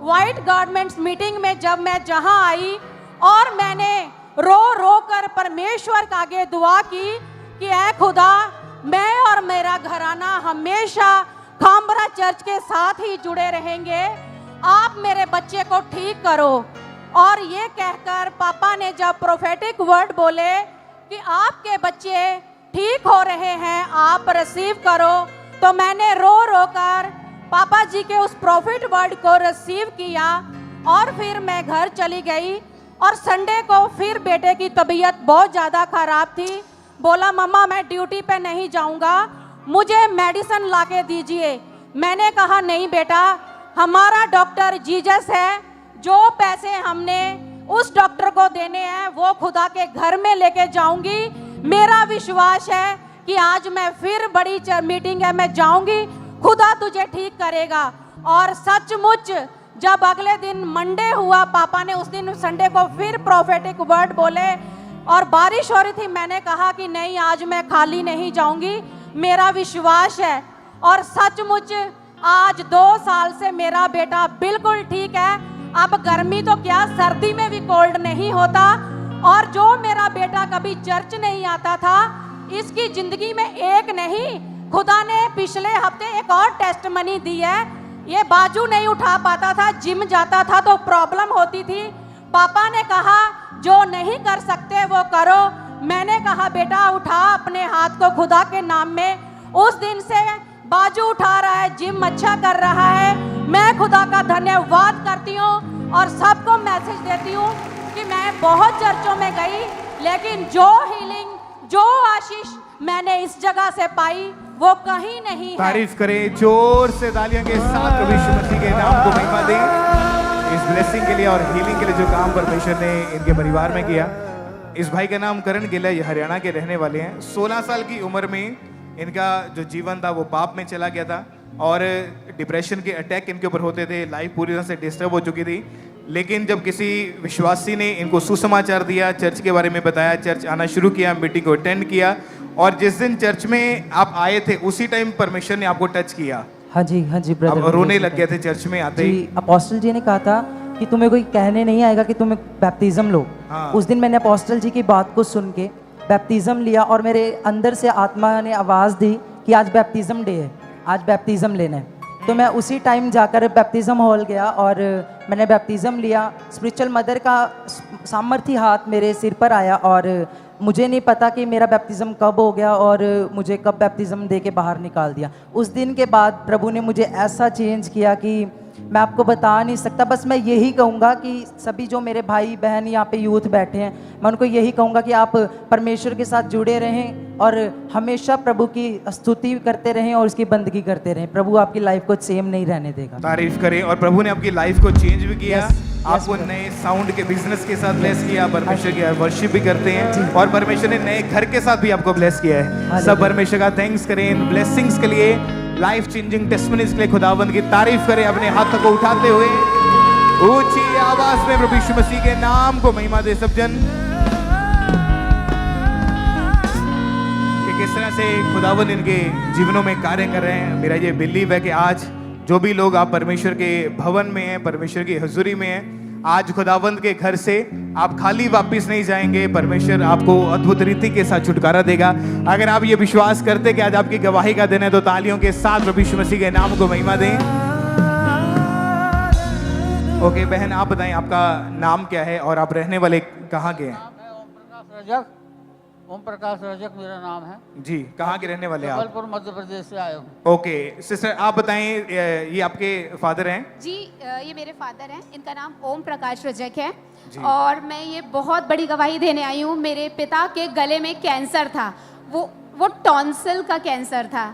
वाइट गारमेंट्स मीटिंग में जब मैं जहां आई और मैंने रो रो कर परमेश्वर के आगे दुआ की कि ऐ खुदा, मैं और मेरा घराना हमेशा खामरा चर्च के साथ ही जुड़े रहेंगे, आप मेरे बच्चे को ठीक करो। और ये कहकर पापा ने जब प्रोफेटिक वर्ड बोले कि आपके बच्चे ठीक हो रहे हैं, आप रिसीव करो, तो मैंने रो रो कर पापा जी के उस प्रॉफिट वर्ड को रिसीव किया। और फिर मैं घर चली गई। और संडे को फिर बेटे की तबीयत बहुत ज़्यादा ख़राब थी। बोला मम्मा मैं ड्यूटी पे नहीं जाऊंगा, मुझे मेडिसिन ला के दीजिए। मैंने कहा नहीं बेटा, हमारा डॉक्टर जीसस है, जो पैसे हमने उस डॉक्टर को देने हैं वो खुदा के घर में लेके जाऊंगी। मेरा विश्वास है कि आज मैं फिर बड़ी मीटिंग है, मैं जाऊंगी, खुदा तुझे ठीक करेगा। और सचमुच जब अगले दिन मंडे हुआ, पापा ने उस दिन संडे को फिर प्रोफेटिक वर्ड बोले और बारिश हो रही थी। मैंने कहा कि नहीं, आज मैं खाली नहीं जाऊंगी, मेरा विश्वास है। और सचमुच आज 2 साल से मेरा बेटा बिल्कुल ठीक है। अब गर्मी तो क्या, सर्दी में भी कोल्ड नहीं होता। और जो मेरा बेटा कभी चर्च नहीं आता था, इसकी जिंदगी में एक नहीं, खुदा ने पिछले हफ्ते एक और टेस्टमनी दी है। ये बाजू नहीं उठा पाता था, जिम जाता था तो प्रॉब्लम होती थी। पापा ने कहा जो नहीं कर सकते वो करो। मैंने कहा बेटा उठा अपने हाथ को खुदा के नाम में। उस दिन से बाजू उठा रहा है, जिम अच्छा कर रहा है। मैं खुदा का धन्यवाद करती हूँ और सबको मैसेज देती हूँ कि मैं बहुत चर्चों में गई, लेकिन जो हीलिंग, जो आशीष मैंने इस जगह से पाई वो कहीं नहीं है। तारीफ करें जोर से तालियों के साथ प्रभु यीशु मसीह के नाम को महिमा दें इस ब्लेसिंग के लिए और हीलिंग के लिए जो काम परमेश्वर ने इनके परिवार में किया। इस भाई का नाम करण गिल है, ये हरियाणा के रहने वाले हैं। 16 साल की उम्र में इनका जो जीवन था वो पाप में चला गया था और डिप्रेशन के अटैक इनके ऊपर होते थे। लाइफ पूरी तरह से डिस्टर्ब हो चुकी थी। लेकिन जब किसी विश्वासी ने इनको सुसमाचार दिया, चर्च के बारे में बताया, चर्च आना शुरू किया, मीटिंग को अटेंड किया और जिस दिन चर्च में आप आए थे उसी टाइम परमेश्वर ने आपको टच किया। हाँ जी ब्रदर, आप रोने लग गए थे चर्च में आते ही। अपोस्टल जी ने कहा था कि तुम्हें कोई कहने नहीं आएगा कि तुम्हें बैप्टिज्म लो। हाँ। उस दिन मैंने अपोस्टल जी की बात को सुन के बैप्टिज्म लिया और मेरे अंदर से आत्मा ने आवाज़ दी कि आज बैप्टिज्म डे है, आज बैप्टिज्म लेना है। तो मैं उसी टाइम जाकर बैप्टिज्म हॉल गया और मैंने बैप्टिज्म लिया। स्पिरिचुअल मदर का सामर्थ्य हाथ मेरे सिर पर आया और मुझे नहीं पता कि मेरा बैप्टिज़म कब हो गया और मुझे कब बैप्टिज़म दे के बाहर निकाल दिया। उस दिन के बाद प्रभु ने मुझे ऐसा चेंज किया कि मैं आपको बता नहीं सकता। बस मैं यही कहूँगा कि सभी जो मेरे भाई बहन यहाँ पे यूथ बैठे हैं, मैं उनको यही कहूँगा कि आप परमेश्वर के साथ जुड़े रहें और हमेशा प्रभु की स्तुति करते रहें और उसकी बंदगी करते रहें। प्रभु आपकी लाइफ को सेम नहीं रहने देगा। तारीफ करें। और प्रभु ने आपकी लाइफ को चेंज भी किया। आपको नए साउंड के बिजनेस के साथ ब्लेस किया, परमेश्वर की वर्शिप भी करते हैं और परमेश्वर ने नए घर के साथ भी आपको ब्लेस किया है। सब परमेश्वर का थैंक्स करें इन ब्लेसिंग्स के लिए, लाइफ चेंजिंग टेस्टिमनीज के लिए। खुदावंद की तारीफ करें अपने हाथों को उठाते हुए ऊंची आवाज में प्रभु यीशु मसीह के नाम को महिमा दे सब जन। कि किस तरह से खुदावंद इनके जीवनों में कार्य कर रहे हैं। मेरा ये बिलीव है कि आज जो भी लोग आप परमेश्वर के भवन में हैं, परमेश्वर की हजूरी में हैं, आज खुदावंद के घर से आप खाली वापस नहीं जाएंगे। परमेश्वर आपको अद्भुत रीति के साथ छुटकारा देगा। अगर आप ये विश्वास करते कि आज आपकी गवाही का दिन है तो तालियों के साथ प्रभु यीशु मसीह के नाम को महिमा दें। ओके बहन, आप बताएं आपका नाम क्या है और आप रहने वाले कहाँ के हैं? ओम प्रकाश रजक मेरा नाम है जी। कहाँ के रहने वाले हैं आप? जबलपुर मध्य प्रदेश से आए हूँ। ओके सिस्टर, आप बताएं ये आपके फादर हैं? जी, ये मेरे फादर हैं। इनका नाम ओम प्रकाश रजक है और मैं ये बहुत बड़ी गवाही देने आई हूँ। मेरे पिता के गले में कैंसर था, वो टॉन्सिल का कैंसर था।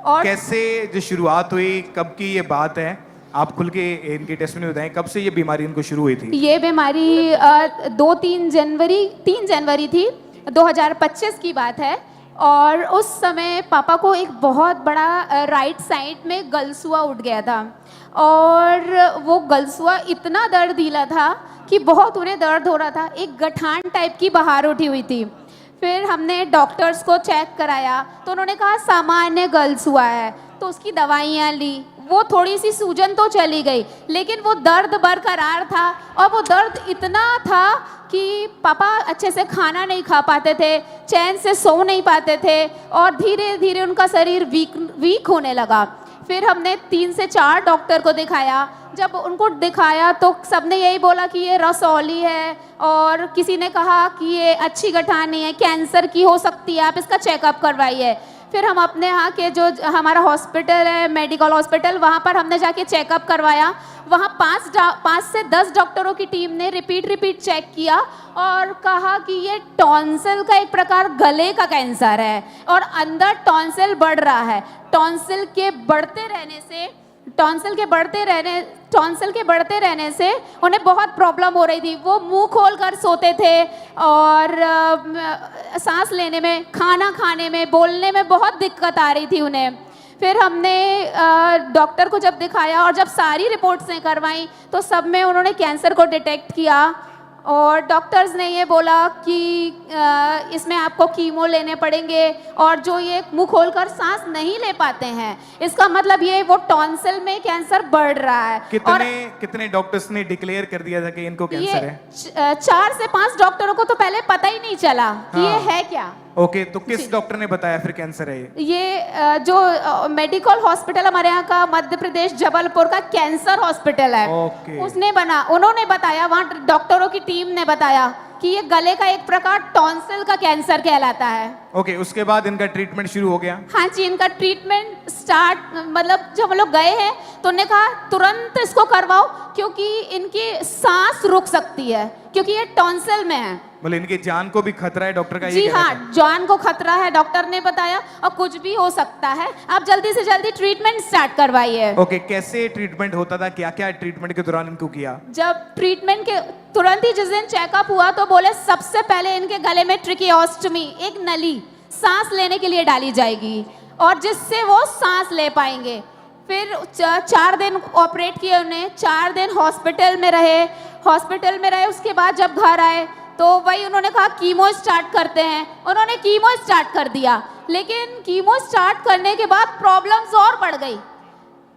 और कैसे जो शुरुआत हुई, कब की ये बात है? आप खुल के इनकी टेस्टिमनी बताएं, कब से ये बीमारी इनको शुरू हुई थी? ये बीमारी 3 जनवरी थी 2025 की बात है। और उस समय पापा को एक बहुत बड़ा राइट साइड में गलसुआ उठ गया था और वो गलसुआ इतना दर्दीला था कि बहुत उन्हें दर्द हो रहा था। एक गठान टाइप की बाहर उठी हुई थी। फिर हमने डॉक्टर्स को चेक कराया तो उन्होंने कहा सामान्य गलसुआ है, तो उसकी दवाइयाँ ली। वो थोड़ी सी सूजन तो चली गई लेकिन वो दर्द बरकरार था और वो दर्द इतना था कि पापा अच्छे से खाना नहीं खा पाते थे, चैन से सो नहीं पाते थे और धीरे धीरे उनका शरीर वीक होने लगा। फिर हमने 3 से 4 डॉक्टर को दिखाया। जब उनको दिखाया तो सबने यही बोला कि ये रसौली है और किसी ने कहा कि ये अच्छी गठान नहीं है, कैंसर की हो सकती है, आप इसका चेकअप करवाइए। फिर हम अपने यहाँ के जो हमारा हॉस्पिटल है, मेडिकल हॉस्पिटल, वहाँ पर हमने जाके चेकअप करवाया। वहाँ 5 से 10 डॉक्टरों की टीम ने रिपीट चेक किया और कहा कि ये टॉन्सिल का एक प्रकार गले का कैंसर है और अंदर टॉन्सिल बढ़ रहा है। टॉन्सिल के बढ़ते रहने से उन्हें बहुत प्रॉब्लम हो रही थी। वो मुंह खोलकर सोते थे और सांस लेने में, खाना खाने में, बोलने में बहुत दिक्कत आ रही थी उन्हें। फिर हमने डॉक्टर को जब दिखाया और जब सारी रिपोर्ट्स करवाई तो सब में उन्होंने कैंसर को डिटेक्ट किया और डॉक्टर्स ने ये बोला कि इसमें आपको कीमो लेने पड़ेंगे और जो ये मुंह खोलकर सांस नहीं ले पाते हैं, इसका मतलब ये वो टॉन्सिल में कैंसर बढ़ रहा है। कितने डॉक्टर्स ने डिक्लेयर कर दिया था कि इनको कैंसर है? 4 से 5 डॉक्टरों को तो पहले पता ही नहीं चला कि ये है क्या। ओके, तो किस डॉक्टर ने बताया फिर कैंसर है ये जो मेडिकल हॉस्पिटल हमारे यहाँ का मध्य प्रदेश जबलपुर का कैंसर हॉस्पिटल है, उन्होंने बताया, वहाँ डॉक्टरों की टीम ने बताया कि ये गले का एक प्रकार टॉन्सिल का कैंसर कहलाता है। ओके, उसके बाद इनका ट्रीटमेंट शुरू हो गया? हाँ जी, इनका ट्रीटमेंट स्टार्ट, मतलब जब हम लोग गए हैं तो उन्होंने कहा तुरंत इसको करवाओ क्योंकि इनकी सांस रुक सकती है क्योंकि ये टॉन्सिल में है। बोले इनकी जान को भी खतरा है, डॉक्टर का ये जी कहना हाँ, जान को खतरा है डॉक्टर ने बताया और कुछ भी हो सकता है, आप जल्दी से जल्दी ट्रीटमेंट स्टार्ट करवाइए। ओके, कैसे ट्रीटमेंट होता था, क्या क्या ट्रीटमेंट के दौरान इनको किया? जब ट्रीटमेंट के तुरंत ही जिस दिन चेकअप हुआ तो बोले सबसे पहले इनके गले में ट्रिकियोस्टमी, एक नली सांस लेने के लिए डाली जाएगी और जिससे वो सांस ले पाएंगे। फिर 4 दिन ऑपरेट किए उन्हें, 4 दिन हॉस्पिटल में रहे। उसके बाद जब घर आए तो वही उन्होंने कहा कीमो स्टार्ट करते हैं, उन्होंने कीमो स्टार्ट कर दिया। लेकिन कीमो स्टार्ट करने के बाद प्रॉब्लम्स और बढ़ गई।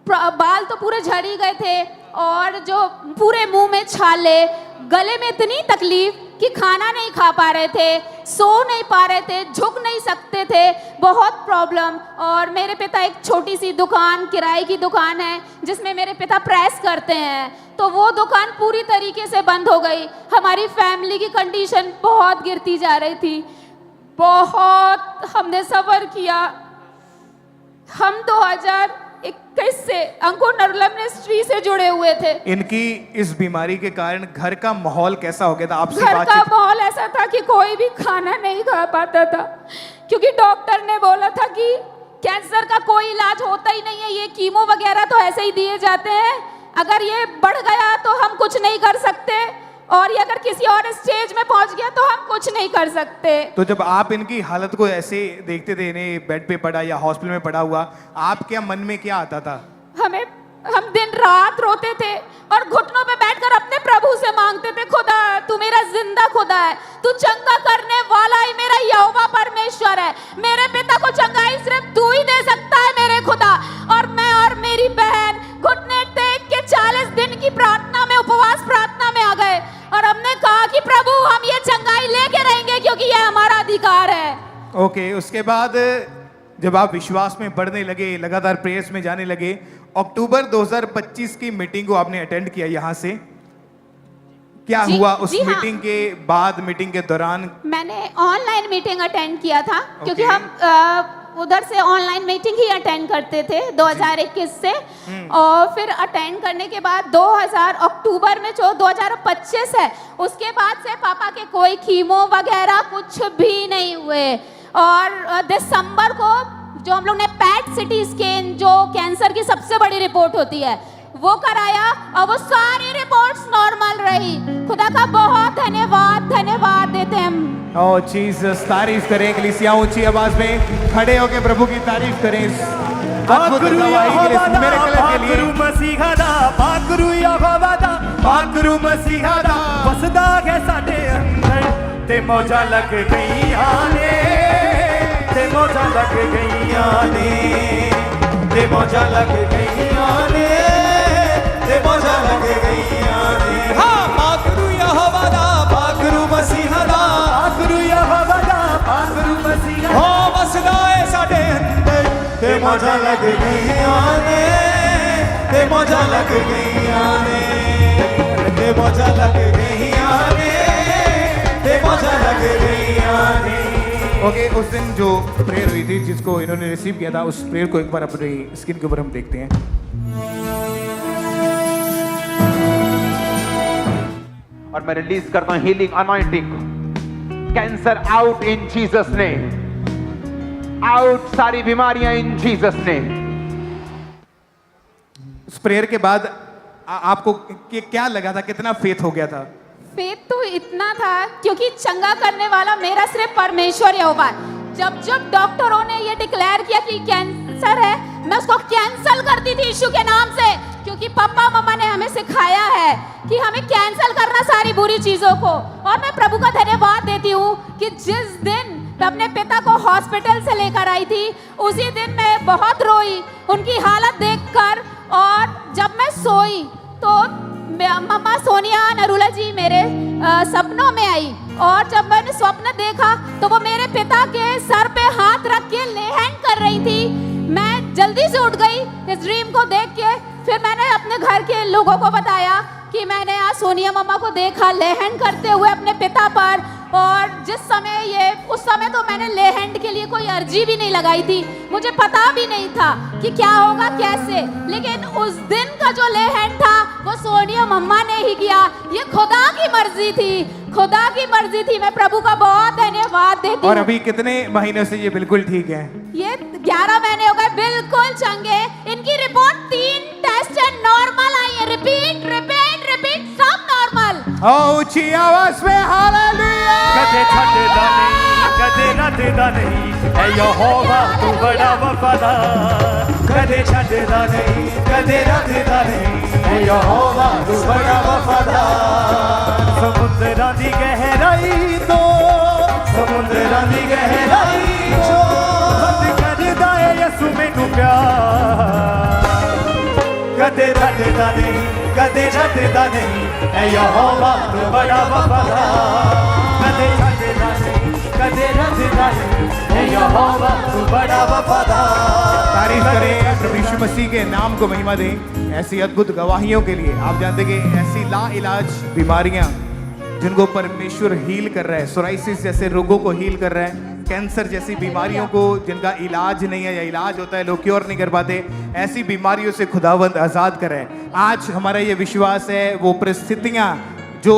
बाल तो पूरे झड़ ही गए थे और जो पूरे मुंह में छाले, गले में इतनी तकलीफ कि खाना नहीं खा पा रहे थे, सो नहीं पा रहे थे, झुक नहीं सकते थे, बहुत प्रॉब्लम। और मेरे पिता एक छोटी सी दुकान, किराए की दुकान है जिसमें मेरे पिता प्रेस करते हैं, तो वो दुकान पूरी तरीके से बंद हो गई। हमारी फैमिली की कंडीशन बहुत गिरती जा रही थी। बहुत हमने सफ़र किया। हम 2021 से अंकुर नरुला मिनिस्ट्री से जुड़े हुए थे। इनकी इस बीमारी के कारण घर का माहौल कैसा हो गया था? आपसे घर का बातचीत माहौल ऐसा था कि कोई भी खाना नहीं खा पाता था, क्योंकि डॉक्टर ने बोला था कि कैंसर का कोई इलाज होता ही नहीं है, ये कीमो वगैरह तो ऐसे ही दिए जाते हैं, अगर ये बढ़ गया तो हम कुछ नहीं कर सकते, और ये अगर किसी और स्टेज में पहुंच गया तो हम कुछ नहीं कर सकते। तो जब आप इनकी हालत को ऐसे देखते थे, इन्हें बेड पे पड़ा या हॉस्पिटल में पड़ा हुआ, आप क्या मन में क्या आता था? हम दिन रात रोते थे और घुटनों पे बैठकर अपने प्रभु से मांगते थे, खुदा तू मेरा जिंदा खुदा है, तू चंगा करने वाला ही मेरा यहोवा परमेश्वर है, मेरे पिता को चंगाई सिर्फ तू ही दे सकता है मेरे खुदा। और मैं और मेरी बहन घुटने टेक के 40 दिन की प्रार्थना में, उपवास प्रार्थना में आ गए और हमने कहा कि प्रभु हम ये चंगाई लेके रहेंगे क्योंकि ये हमारा अधिकार है। ओके, उसके बाद जब आप विश्वास में बढ़ने लगे, लगातार प्रेयर्स में जाने लगे, अक्टूबर 2025 की मीटिंग को आपने अटेंड किया यहाँ से, क्या हुआ उस मीटिंग के बाद, मीटिंग के दौरान? मैंने ऑनलाइन मीटिंग अटेंड किया था, क्योंकि हम उधर से ऑनलाइन मीटिंग ही अटेंड करते थे 2021 से, और फिर अटेंड करने के बाद 2000 अक्टूबर में जो 2025 है उसके बाद से पापा के कोई कीमो वगैरह कुछ भी नहीं हुए। और दिसंबर को जो हम लोग ने पैट सिटी स्कैन, जो कैंसर की सबसे बड़ी रिपोर्ट होती है, वो कराया और वो सारी रिपोर्ट्स नॉर्मल रही। खुदा का बहुत धन्यवाद देते हैं हम। ओह जीसस, तारीफ करें कलीसिया, ऊंची आवाज में खड़े होकर प्रभु की तारीफ करें इस अद्भुत गवाही के लिए, इस मिरेकल के लिए। पाकरू मसीहा दा, पाकरू यहोवा दा, पाकरू मसीहा दा वसदा है साडे अंदर, ते मौजा लग गईयां ने, ते मौजा लग गईयां ने, ते मौजा लग गईयां ने, ते मौजा लग गईयां ने। हाँ, पाकरू यहोवा दा, पाकरू मसीहा दा, पाकरू यहोवा दा, पाकरू मसीहा हो वसदा है साडे अंदर, ते मौजा लग गईयां ने, ते मौजा लग गईयां ने, ते मौजा लग गईयां ने, ते मौजा लग गईयां ने। ओके, उस दिन जो प्रेयर हुई थी, जिसको इन्होंने रिसीव किया था, उस प्रेयर को एक बार अपनी स्क्रीन के ऊपर हम देखते हैं। और मैं रिलीज करता हूं healing anointing, cancer out in Jesus name, out सारी बीमारियां इन जीसस नेम। उस प्रेयर के बाद आपको क्या लगा था, कितना फेथ हो गया था? फेथ तो इतना था क्योंकि चंगा करने वाला मेरा सिर्फ परमेश्वर यहोवा है। जब डॉक्टरों ने ये डिक्लेयर किया कि कैंसर है, मैं उसको कैंसल करती थी यीशु के नाम से, क्योंकि पापा मम्मा ने हमें सिखाया है कि हमें कैंसल करना सारी बुरी चीजों को। और मैं प्रभु का धन्यवाद देती हूँ कि जिस दिन मैं अपने पिता को हॉस्पिटल से लेकर आई थी, उसी दिन मैं बहुत रोई उनकी हालत देखकर। और जब मैं सोई तो मम्मा सोनिया नरुला जी मेरे सपनों में आई, और जब मैंने स्वप्न देखा तो वो मेरे पिता के सर पे हाथ रख के ले हैंड कर रही थी। मैं जल्दी से उठ गई इस ड्रीम को देख के। फिर मैंने अपने घर के लोगों को बताया कि मैंने आज सोनिया मम्मा को देखा ले हैंड करते हुए अपने पिता पर। और जिस समय उस समय तो मैंने ले हैंड के लिए कोई अर्जी भी नहीं लगाई थी, मुझे पता भी नहीं था कि क्या होगा कैसे, लेकिन उस दिन का जो ले हैंड था वो सोनिया मम्मा ने ही किया। ये खुदा की मर्जी थी, खुदा की मर्जी थी। मैं प्रभु का बहुत धन्यवाद देती हूँ। और अभी कितने महीनों से ये बिल्कुल ठीक है? ये 11 महीने हो गए बिल्कुल चंगे। इनकी रिपोर्ट 3 टेस्ट नॉर्मल आई है। रिपीट रिपीट रिपीट, सब नॉर्मल। ऊंची आवाज में हालेलुया। कदे छड्डदा नहीं, कदे रद्ददा नहीं, ऐ यहोवा तू बड़ा वफादार। कदे छड्डदा नहीं, कदे रद्ददा नहीं, ऐ यहोवा तू बड़ा वफादार। समुद्रां दी गहराई तो, समुद्रां दी गहराई चो बंद करदा ऐ यसू मैनू प्यार। कदे रद्ददा नहीं, कदे रद्ददा नहीं, ऐ यहोवा तू बड़ा वफादार। कदे छड्डदा नहीं, कदे रद्ददा नहीं, ऐ यहोवा तू बड़ा वफादार। तारीफ करें प्रभु यीशु मसीह के नाम को महिमा दें ऐसी अद्भुत गवाहियों के लिए। आप जानते कि ऐसी लाइलाज बीमारियां जिनको परमेश्वर हील कर रहा है, सोराइसिस जैसे रोगों को हील कर रहा है, कैंसर जैसी बीमारियों को जिनका इलाज नहीं है या इलाज होता है लोग क्योर नहीं कर पाते, ऐसी बीमारियों से खुदावंद आज़ाद करे। आज हमारा ये विश्वास है वो परिस्थितियां जो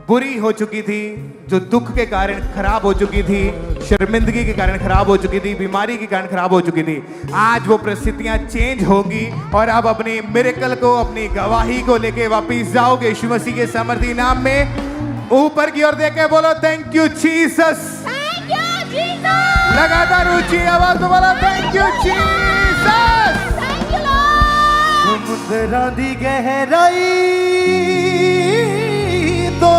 बुरी हो चुकी थी, जो दुख के कारण खराब हो चुकी थी, शर्मिंदगी के कारण खराब हो चुकी थी, बीमारी के कारण खराब हो चुकी थी, आज वो परिस्थितियां चेंज होगी और आप अपनी मिरेकल को, अपनी गवाही को लेके वापिस जाओगे यीशु मसीह के सामर्थी नाम में। ऊपर की ओर देख के बोलो थैंक यू जीसस। लगातार ऊंची आवाज में बोलो थैंक यू जीसस। समुद्रां दी गहराई तो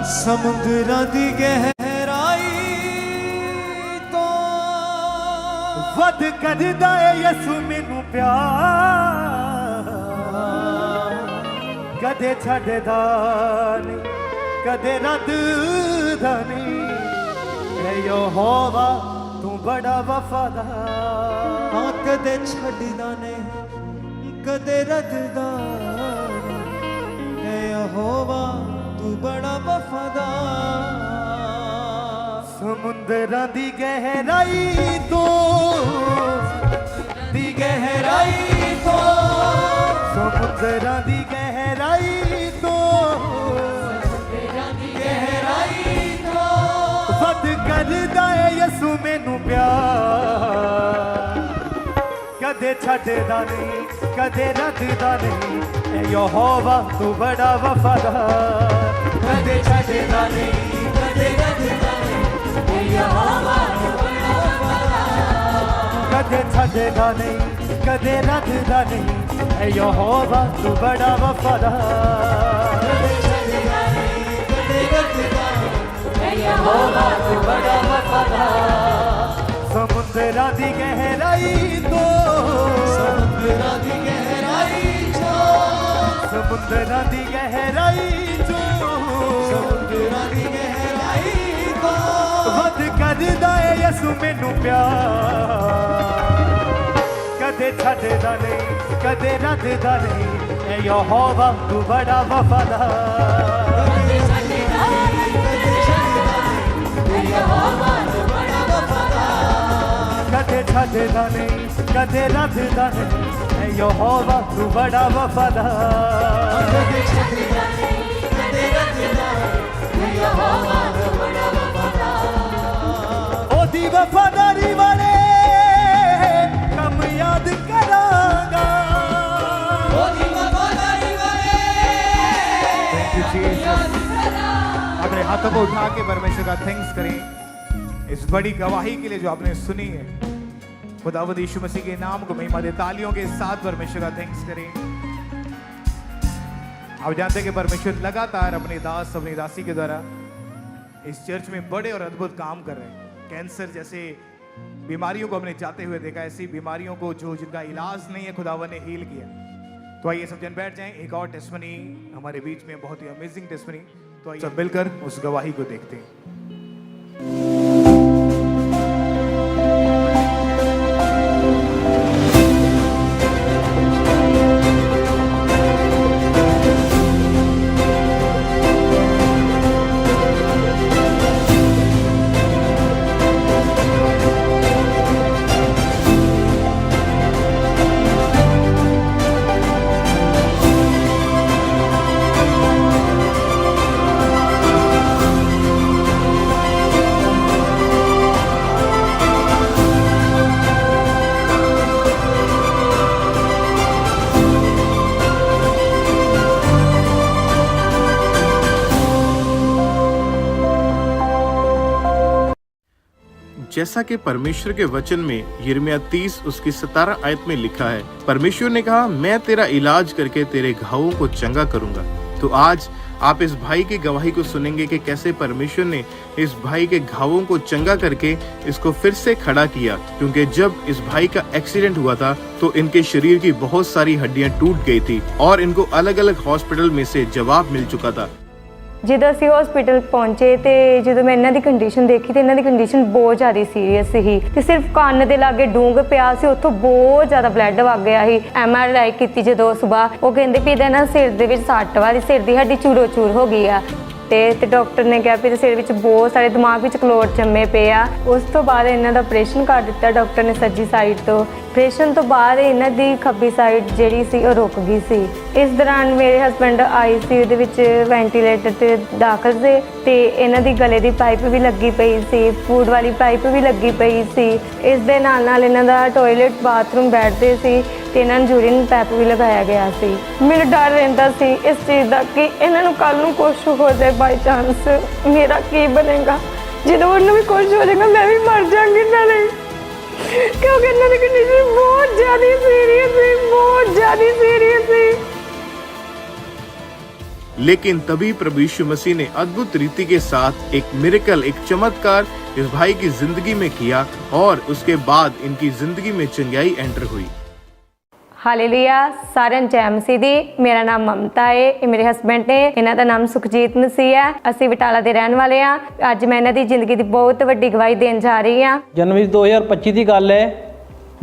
समुद्रां दी गहराई तो वध करदा है यसू मैनू प्यार, कदे छड्डदा नहीं कदे रद्ददा नहीं, ऐ यहोवा तू बड़ा वफादार। हाँ कदे छड्डदा नहीं कदे रद्ददा नहीं, ऐ यहोवा तू बड़ा वफादार। समुद्रां दी गहराई तो दी गहराई तो समुद्रां दी गहराई तो वध करदा है यसू मैनू प्यार, कदे छड्डदा नहीं कदे रद्ददा नहीं, ऐ यहोवा तू बड़ा वफादार। कदे छड्डदा नहीं कदे रद्ददा नहीं, ऐ यहोवा तू बड़ा वफादार। कदे छड्डदा नहीं कदे रद्ददा नहीं, ऐ यहोवा तू बड़ा वफादार। कदे छड्डदा नहीं कदे रद्ददा नहीं, ऐ यहोवा तू बड़ा वफादार। समुद्रां दी गहराई तो समुद्रां दी गहराई जो समुद्रां दी गहराई जो समुद्रां दी गहराई तो वध करदा है यसू मैनू प्यार, कदे छड्डदा नहीं कदे रद्ददा नहीं, ऐ यहोवा तू बड़ा वफादार। कदे छड्डदा नहीं कदे रद्ददा नहीं, ऐ यहोवा तू बड़ा वफादार। कदे छड्डदा नहीं कदे रद्ददा नहीं, ऐ यहोवा तू बड़ा वफादार। कदे छड्डदा नहीं कदे रद्ददा नहीं, ऐ यहोवा तू बड़ा वफादार। ओदी वफादारी वाले कम याद करांगा, ओदी वफादारी वाले थैंक यू जीसस। अपने हाथों को उठा के परमेश्वर का थैंक्स करें इस बड़ी गवाही के लिए जो आपने सुनी है। खुदावंद यीशु मसीह के नाम को महिमा दे। तालियों के साथ परमेश्वर का थैंक्स करें। आप जानते हैं कि परमेश्वर लगातार अपने दास अपनी दासी के द्वारा इस चर्च में बड़े और अद्भुत काम कर रहे हैं। कैंसर जैसे बीमारियों को हमने जाते हुए देखा, ऐसी बीमारियों को जो जिनका इलाज नहीं है खुदावंद ने हील किया। तो आइए सब जन बैठ जाएं। एक और टेस्टमनी हमारे बीच में, बहुत ही अमेजिंग टेस्टमनी। तो आइए सब मिलकर उस गवाही को देखते हैं। जैसा कि परमेश्वर के वचन में यिर्मयाह 30 उसकी 17 आयत में लिखा है, परमेश्वर ने कहा, मैं तेरा इलाज करके तेरे घावों को चंगा करूंगा। तो आज आप इस भाई की गवाही को सुनेंगे कि कैसे परमेश्वर ने इस भाई के घावों को चंगा करके इसको फिर से खड़ा किया, क्योंकि जब इस भाई का एक्सीडेंट हुआ था तो इनके शरीर की बहुत सारी हड्डियां टूट गई थी और इनको अलग अलग हॉस्पिटल में से जवाब मिल चुका था। ਜਦੋਂ ਅਸੀਂ ਹਸਪੀਟਲ ਪਹੁੰਚੇ ਤੇ ਜਦੋਂ ਮੈਂ ਇਹਨਾਂ ਦੀ ਕੰਡੀਸ਼ਨ ਦੇਖੀ ਤੇ ਇਹਨਾਂ ਦੀ ਕੰਡੀਸ਼ਨ ਬਹੁਤ ਜ਼ਿਆਦਾ ਸੀਰੀਅਸ ਸੀ ਤੇ ਸਿਰਫ ਕੰਨ ਦੇ ਲਾਗੇ ਡੂੰਘ ਪਿਆ ਸੀ, ਉੱਥੋਂ ਬਹੁਤ ਜ਼ਿਆਦਾ ਬਲੱਡ ਵਗ ਗਿਆ ਸੀ। MRI ਕੀਤੀ ਜਦੋਂ ਸਵੇਰ, ਉਹ ਕਹਿੰਦੇ ਵੀ ਇਹਦਾ ਨਾ ਸਿਰ ਦੇ ਵਿੱਚ ਸੱਟ ਵਾਲੀ, ਸਿਰ ਦੀ ਹੱਡੀ ਚੂਰੋ ਚੂਰ ਹੋ ਗਈ ਆ। ਦਿੱਤੇ ਤੇ ਡਾਕਟਰ ਨੇ ਕਿਹਾ ਵੀ ਸਿਰ ਵਿੱਚ ਬਹੁਤ ਸਾਰੇ ਦਿਮਾਗ ਵਿੱਚ ਕਲੋਟ ਜੰਮੇ ਪਏ ਆ। ਉਸ ਤੋਂ ਬਾਅਦ ਇਹਨਾਂ ਦਾ ਆਪਰੇਸ਼ਨ ਕਰ ਦਿੱਤਾ ਡਾਕਟਰ ਨੇ ਸੱਜੀ ਸਾਈਡ ਤੋਂ। ਆਪਰੇਸ਼ਨ ਤੋਂ ਬਾਅਦ ਇਹਨਾਂ ਦੀ ਖੱਬੀ ਸਾਈਡ ਜਿਹੜੀ ਸੀ ਉਹ ਰੁਕ ਗਈ ਸੀ। ਇਸ ਦੌਰਾਨ ਮੇਰੇ ਹਸਬੰਡ ਆਈਸੀਯੂ ਦੇ ਵਿੱਚ ਵੈਂਟੀਲੇਟਰ ਤੇ ਦਾਖਲ ਸੀ ਤੇ ਇਹਨਾਂ ਦੀ ਗਲੇ ਦੀ ਪਾਈਪ ਵੀ ਲੱਗੀ ਪਈ ਸੀ, ਫੂਡ ਵਾਲੀ ਪਾਈਪ ਵੀ ਲੱਗੀ ਪਈ ਸੀ। ਇਸ ਦੇ ਨਾਲ ਇਹਨਾਂ ਦਾ ਟਾਇਲਟ ਬਾਥਰੂਮ ਬੈਠਦੇ ਸੀ ਤੇ ਇਹਨਾਂ ਨੂੰ ਯੂਰਿਨ ਪੈਪ ਵੀ ਲਗਾਇਆ ਗਿਆ ਸੀ। ਮੈਨੂੰ ਡਰ ਰਹਿੰਦਾ ਸੀ ਇਸ ਚੀਜ਼ ਦਾ ਕਿ ਇਹਨਾਂ ਨੂੰ ਕੱਲ ਨੂੰ ਕੁਝ ਹੋ ਜਾਏ, ਬਾਈ ਚਾਂਸ ਮੇਰਾ ਕੀ ਬਣੇਗਾ। ਜਦੋਂ ਉਹਨੂੰ ਵੀ ਕੁਝ ਹੋ ਜਾਏਗਾ ਮੈਂ ਵੀ ਮਰ ਜਾਵਾਂਗੀ ਨਾਲੇ, क्योंकि इन्हों की कंडीशन बहुत ज़्यादा सीरियस है, बहुत ज़्यादा सीरियस है। लेकिन तभी प्रभु यीशु मसीह ने अद्भुत रीति के साथ एक मिरेकल, एक चमत्कार इस भाई की जिंदगी में किया और उसके बाद इनकी जिंदगी में चंगाई एंटर हुई। हालेलुया, सारे जय मसीह दी। मेरा नाम ममता है, ये मेरे हसबैंड ने, इन्हां दा नाम सुखजीत मसीह है। असीं बटाला दे रहण वाले हाँ। अज मैं इन्हां दी जिंदगी दी बहुत वड्डी गवाही देण जा रही हाँ। जनवरी 2025 की गल है,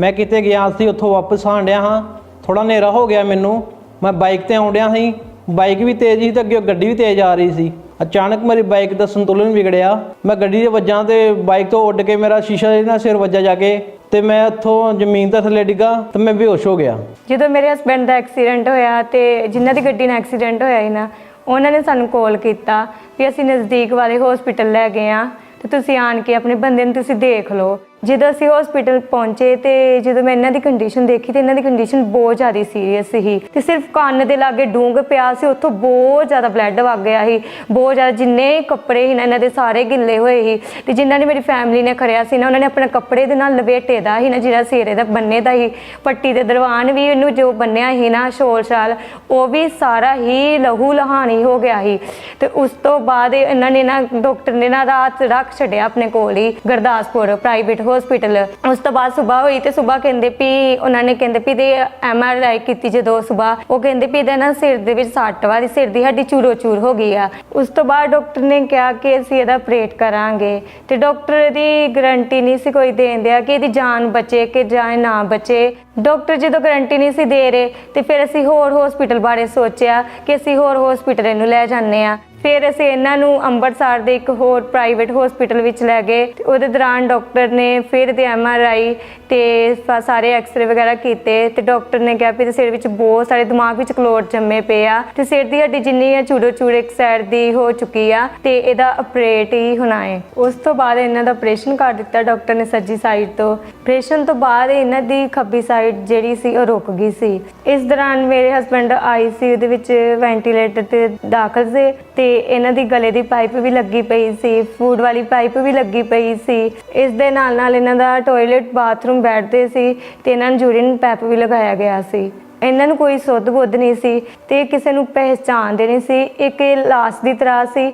मैं किते गया सी, उत्थों वापस आण डया हाँ। थोड़ा हनेरा हो गया मैनू, मैं बाइक ते आउण डया सी, बाइक भी तेज़ ही ते अगे गड्डी भी तेज़ आ रही सी। अचानक मेरी बाइक का संतुलन बिगड़िया, मैं गड्डी दे वज्जा ते बाइक तो उड़ के मेरा शीशा ना सिर वज्जा जाके ते मैं उत्थों जमीन ते थल्ले डिगा ते मैं बेहोश हो गया। ਜਦੋਂ ਮੇਰੇ ਹਸਬੈਂਡ ਦਾ ਐਕਸੀਡੈਂਟ ਹੋਇਆ ਤੇ ਜਿਨ੍ਹਾਂ ਦੀ ਗੱਡੀ ਨਾਲ ਐਕਸੀਡੈਂਟ ਹੋਇਆ ਸੀ ਨਾ, ਉਹਨਾਂ ਨੇ ਸਾਨੂੰ ਕਾਲ ਕੀਤਾ ਵੀ ਅਸੀਂ ਨਜ਼ਦੀਕ ਵਾਲੇ ਹਸਪੀਟਲ ਲੈ ਗਏ ਆ ਤੇ ਤੁਸੀਂ ਆਣ ਕੇ ਆਪਣੇ ਬੰਦੇ ਨੂੰ ਤੁਸੀਂ ਦੇਖ ਲਓ। ਜਦੋਂ ਅਸੀਂ ਹਸਪੀਟਲ ਪਹੁੰਚੇ ਤੇ ਜਦੋਂ ਮੈਂ ਇਹਨਾਂ ਦੀ ਕੰਡੀਸ਼ਨ ਦੇਖੀ ਤੇ ਇਹਨਾਂ ਦੀ ਕੰਡੀਸ਼ਨ ਬਹੁਤ ਜ਼ਿਆਦਾ ਸੀਰੀਅਸ ਸੀ ਤੇ ਸਿਰਫ ਕੰਨ ਦੇ ਲਾਗੇ ਡੂੰਘ ਪਿਆ ਸੀ, ਉੱਥੋਂ ਬਹੁਤ ਜ਼ਿਆਦਾ ਬਲੱਡ ਵਗ ਗਿਆ ਸੀ, ਬਹੁਤ ਜ਼ਿਆਦਾ। ਜਿੰਨੇ ਕੱਪੜੇ ਸੀ ਨਾ ਇਹਨਾਂ ਦੇ ਸਾਰੇ ਗਿੱਲੇ ਹੋਏ ਸੀ ਤੇ ਜਿਨ੍ਹਾਂ ਨੇ ਮੇਰੀ ਫੈਮਿਲੀ ਨੇ ਖੜਿਆ ਸੀ ਨਾ, ਉਹਨਾਂ ਨੇ ਆਪਣੇ ਕੱਪੜੇ ਦੇ ਨਾਲ ਲਪੇਟੇ ਦਾ ਸੀ ਨਾ, ਜਿਹੜਾ ਸਿਰੇ ਦਾ ਬੰਨੇ ਦਾ ਸੀ, ਪੱਟੀ ਦੇ ਦਰਵਾਨ ਵੀ ਇਹਨੂੰ ਜੋ ਬੰਨਿਆ ਸੀ ਨਾ ਸ਼ੋਲ ਸ਼ਾਲ, ਉਹ ਵੀ ਸਾਰਾ ਹੀ ਲਹੂ ਲਹਾਣੀ ਹੋ ਗਿਆ ਸੀ। ਤੇ ਉਸ ਤੋਂ ਬਾਅਦ ਇਹਨਾਂ ਨੇ ਨਾ ਡਾਕਟਰ ਨੇ ਨਾ ਰਾਤ ਰੱਖ ਛੱਡਿਆ ਆਪਣੇ ਕੋਲ ਹੀ ਗੁਰਦਾਸਪੁਰ ਪ੍ਰਾਈਵੇਟ ਹਸਪੀਟਲ। ਉਸ ਤੋਂ ਬਾਅਦ ਸੁਬਾਹ ਹੋਈ ਤੇ ਸੁਬਾਹ ਕਹਿੰਦੇ ਵੀ ਉਹਨਾਂ ਨੇ ਕਹਿੰਦੇ ਵੀ ਦੇ MRI ਕੀਤੀ ਜਦੋਂ ਸੁਬਾਹ, ਉਹ ਕਹਿੰਦੇ ਵੀ ਇਹਦਾ ਨਾ ਸਿਰ ਦੇ ਵਿੱਚ ਸੱਟ ਵਾ, ਸਿਰ ਦੀ ਹੱਡੀ ਚੂਰੋ ਚੂਰ ਹੋ ਗਈ ਆ। ਉਸ ਤੋਂ ਬਾਅਦ ਡਾਕਟਰ ਨੇ ਕਿਹਾ ਕਿ ਅਸੀਂ ਇਹਦਾ ਆਪਰੇਟ ਕਰਾਂਗੇ ਤੇ ਡਾਕਟਰ ਦੀ ਗਰੰਟੀ ਨਹੀਂ ਸੀ ਕੋਈ ਦੇਣ ਦਿਆ ਕਿ ਇਹਦੀ ਜਾਨ ਬਚੇ ਕਿ ਜਾਨ ਨਾ ਬਚੇ। ਡਾਕਟਰ ਜਦੋਂ ਗਰੰਟੀ ਨਹੀਂ ਸੀ ਦੇ ਰਹੇ ਤੇ ਫਿਰ ਅਸੀਂ ਹੋਰ ਹਸਪੀਟਲ ਬਾਰੇ ਸੋਚਿਆ ਕਿ ਅਸੀਂ ਹੋਰ ਹਸਪੀਟਲ ਇਹਨੂੰ ਲੈ ਜਾਂਦੇ ਆ। ਫਿਰ ਅਸੀਂ ਇਹਨਾਂ ਨੂੰ ਅੰਮ੍ਰਿਤਸਰ ਦੇ ਇੱਕ ਹੋਰ ਪ੍ਰਾਈਵੇਟ ਹਸਪੀਟਲ ਵਿੱਚ ਲੈ ਗਏ ਤੇ ਉਹਦੇ ਦੌਰਾਨ ਡਾਕਟਰ ਨੇ ਫਿਰ ਤੇ MRI ਤੇ ਸਾਰੇ ਐਕਸਰੇ ਵਗੈਰਾ ਕੀਤੇ ਤੇ ਡਾਕਟਰ ਨੇ ਕਿਹਾ ਵੀ ਸਿਰ ਵਿੱਚ ਬਹੁਤ ਸਾਰੇ ਦਿਮਾਗ ਵਿੱਚ ਕਲੋਟ ਜੰਮੇ ਪਏ ਆ ਤੇ ਸਿਰ ਦੀ ਹੱਡੀ ਜਿੰਨੀ ਆ ਚੂੜੋ ਚੂੜ ਇੱਕ ਸਾਈਡ ਦੀ ਹੋ ਚੁੱਕੀ ਆ ਤੇ ਇਹਦਾ ਆਪਰੇਟ ਹੀ ਹੋਣਾ ਹੈ। ਉਸ ਤੋਂ ਬਾਅਦ ਇਹਨਾਂ ਦਾ ਆਪਰੇਸ਼ਨ ਕਰ ਦਿੱਤਾ ਡਾਕਟਰ ਨੇ ਸੱਜੀ ਸਾਈਡ ਤੋਂ। ਆਪਰੇਸ਼ਨ ਤੋਂ ਬਾਅਦ ਇਹਨਾਂ ਦੀ ਖੱਬੀ ਸਾਈਡ ਜਿਹੜੀ ਸੀ ਉਹ ਰੁਕ ਗਈ ਸੀ। ਇਸ ਦੌਰਾਨ ਮੇਰੇ ਹਸਬੰਡ ICU ਦੇ ਵਿੱਚ ਵੈਂਟੀਲੇਟਰ ਤੇ ਦਾਖਲ ਸੀ ਤੇ ਇਹਨਾਂ ਦੀ ਗਲੇ ਦੀ ਪਾਈਪ ਵੀ ਲੱਗੀ ਪਈ ਸੀ, ਫੂਡ ਵਾਲੀ ਪਾਈਪ ਵੀ ਲੱਗੀ ਪਈ ਸੀ। ਇਸ ਦੇ ਨਾਲ ਇਹਨਾਂ ਦਾ ਟਾਇਲਟ ਬਾਥਰੂਮ ਬੈਠਦੇ ਸੀ ਤੇ ਇਹਨਾਂ ਨੂੰ ਯੂਰਿਨ ਪੈਪ ਵੀ ਲਗਾਇਆ ਗਿਆ ਸੀ। ਇਹਨਾਂ ਨੂੰ ਕੋਈ ਸੁੱਧ ਬੁੱਧ ਨਹੀਂ ਸੀ ਤੇ ਕਿਸੇ ਨੂੰ ਪਹਿਚਾਣਦੇ ਨਹੀਂ ਸੀ, ਇੱਕ ਲਾਸ਼ ਦੀ ਤਰ੍ਹਾਂ ਸੀ।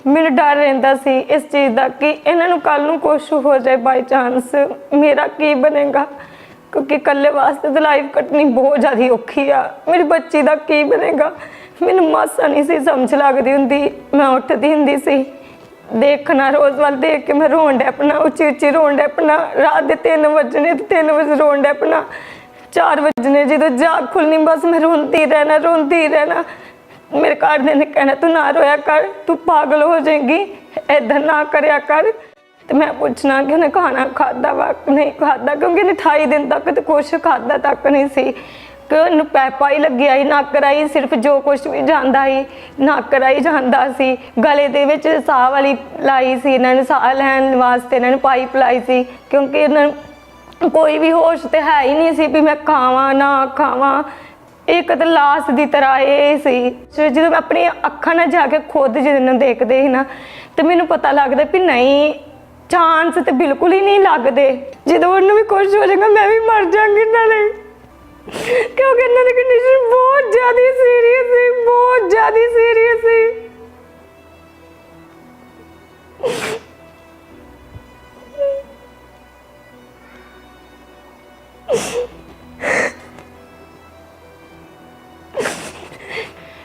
ਮੈਨੂੰ ਡਰ ਰਹਿੰਦਾ ਸੀ ਇਸ ਚੀਜ਼ ਦਾ ਕਿ ਇਹਨਾਂ ਨੂੰ ਕੱਲ ਨੂੰ ਕੁਝ ਹੋ ਜਾਏ, ਬਾਈ ਚਾਂਸ ਮੇਰਾ ਕੀ ਬਣੇਗਾ, ਕਿਉਂਕਿ ਇਕੱਲੇ ਵਾਸਤੇ ਤਾਂ ਲਾਈਫ ਕੱਟਣੀ ਬਹੁਤ ਜ਼ਿਆਦਾ ਔਖੀ ਆ। ਮੇਰੀ ਬੱਚੀ ਦਾ ਕੀ ਬਣੇਗਾ ਮੈਨੂੰ ਮਾਸਾ ਨਹੀਂ ਸੀ ਸਮਝ ਲੱਗਦੀ ਹੁੰਦੀ। ਮੈਂ ਉੱਠਦੀ ਹੁੰਦੀ ਸੀ ਦੇਖਣਾ, ਰੋਜ਼ ਵੱਲ ਦੇਖ ਕੇ ਮੈਂ ਰੋਣ ਡੈ ਪਣਾ, ਉੱਚੀ ਉੱਚੀ ਰੋਣ ਡੈ ਪਣਾ। ਰਾਤ ਦੇ 3 ਵਜੇ ਤੇ 3 ਵਜੇ ਰੋਣ ਡੈ ਪਣਾ, 4 ਵਜੇ ਜਦੋਂ ਜਾਗ ਖੁੱਲਣੀ ਬਸ ਮੈਂ ਰੋਂਦੀ ਰਹਿਣਾ। ਮੇਰੇ ਘਰਦਿਆਂ ਨੇ ਕਹਿਣਾ ਤੂੰ ਨਾ ਰੋਇਆ ਕਰ, ਤੂੰ ਪਾਗਲ ਹੋ ਜਾਏਗੀ, ਏਦਾਂ ਨਾ ਕਰਿਆ ਕਰ। ਤੇ ਮੈਂ ਪੁੱਛਣਾ ਕਿ ਉਹਨੇ ਖਾਣਾ ਖਾਦਾ ਵਾ ਨਹੀਂ ਖਾਦਾ, ਕਿਉਂਕਿ ਇਹਨੇ 28 ਦਿਨ ਤੱਕ ਤੇ ਕੁਛ ਖਾਦਾ ਤੱਕ ਨਹੀਂ ਸੀ ਕਿ ਉਹਨੂੰ ਪੈਪਾ ਹੀ ਲੱਗਿਆ ਸੀ, ਨੱਕ ਰਾਹੀਂ ਸਿਰਫ ਜੋ ਕੁਛ ਵੀ ਜਾਂਦਾ ਸੀ ਨੱਕ ਰਾਹੀਂ ਜਾਂਦਾ ਸੀ। ਗਲੇ ਦੇ ਵਿੱਚ ਸਾਹ ਵਾਲੀ ਲਾਈ ਸੀ, ਇਹਨਾਂ ਨੇ ਸਾਹ ਲੈਣ ਵਾਸਤੇ ਇਹਨਾਂ ਨੂੰ ਪਾਈਪ ਲਾਈ ਸੀ, ਕਿਉਂਕਿ ਇਹਨਾਂ ਨੂੰ ਕੋਈ ਵੀ ਹੋਸ਼ ਤੇ ਹੈ ਹੀ ਨਹੀਂ ਸੀ ਵੀ ਮੈਂ ਖਾਵਾਂ ਨਾ ਖਾਵਾਂ। ਇੱਕ ਤਾਂ ਲਾਸ਼ ਦੀ ਤਰ੍ਹਾਂ ਇਹ ਸੀ। ਜਦੋਂ ਮੈਂ ਆਪਣੀ ਅੱਖਾਂ ਨਾਲ ਜਾ ਕੇ ਖੁਦ ਜਦੋਂ ਦੇਖਦੇ ਸੀ ਨਾ ਤੇ ਮੈਨੂੰ ਪਤਾ ਲੱਗਦਾ ਵੀ ਨਹੀਂ, ਚਾਂਸ ਤੇ ਬਿਲਕੁਲ ਹੀ ਨਹੀਂ ਲੱਗਦੇ। ਜਦੋਂ ਉਹਨੂੰ ਵੀ ਕੁਝ ਹੋ ਜਾਏਗਾ ਮੈਂ ਵੀ ਮਰ ਜਾਵਾਂਗੀ ਨਾਲੇ, ਕਿਉਂਕਿ ਇਹਨਾਂ ਦੀ ਕੰਡੀਸ਼ਨ ਬਹੁਤ ਜ਼ਿਆਦਾ ਸੀਰੀਅਸ ਹੈ, ਬਹੁਤ ਜ਼ਿਆਦਾ ਸੀਰੀਅਸ ਹੈ।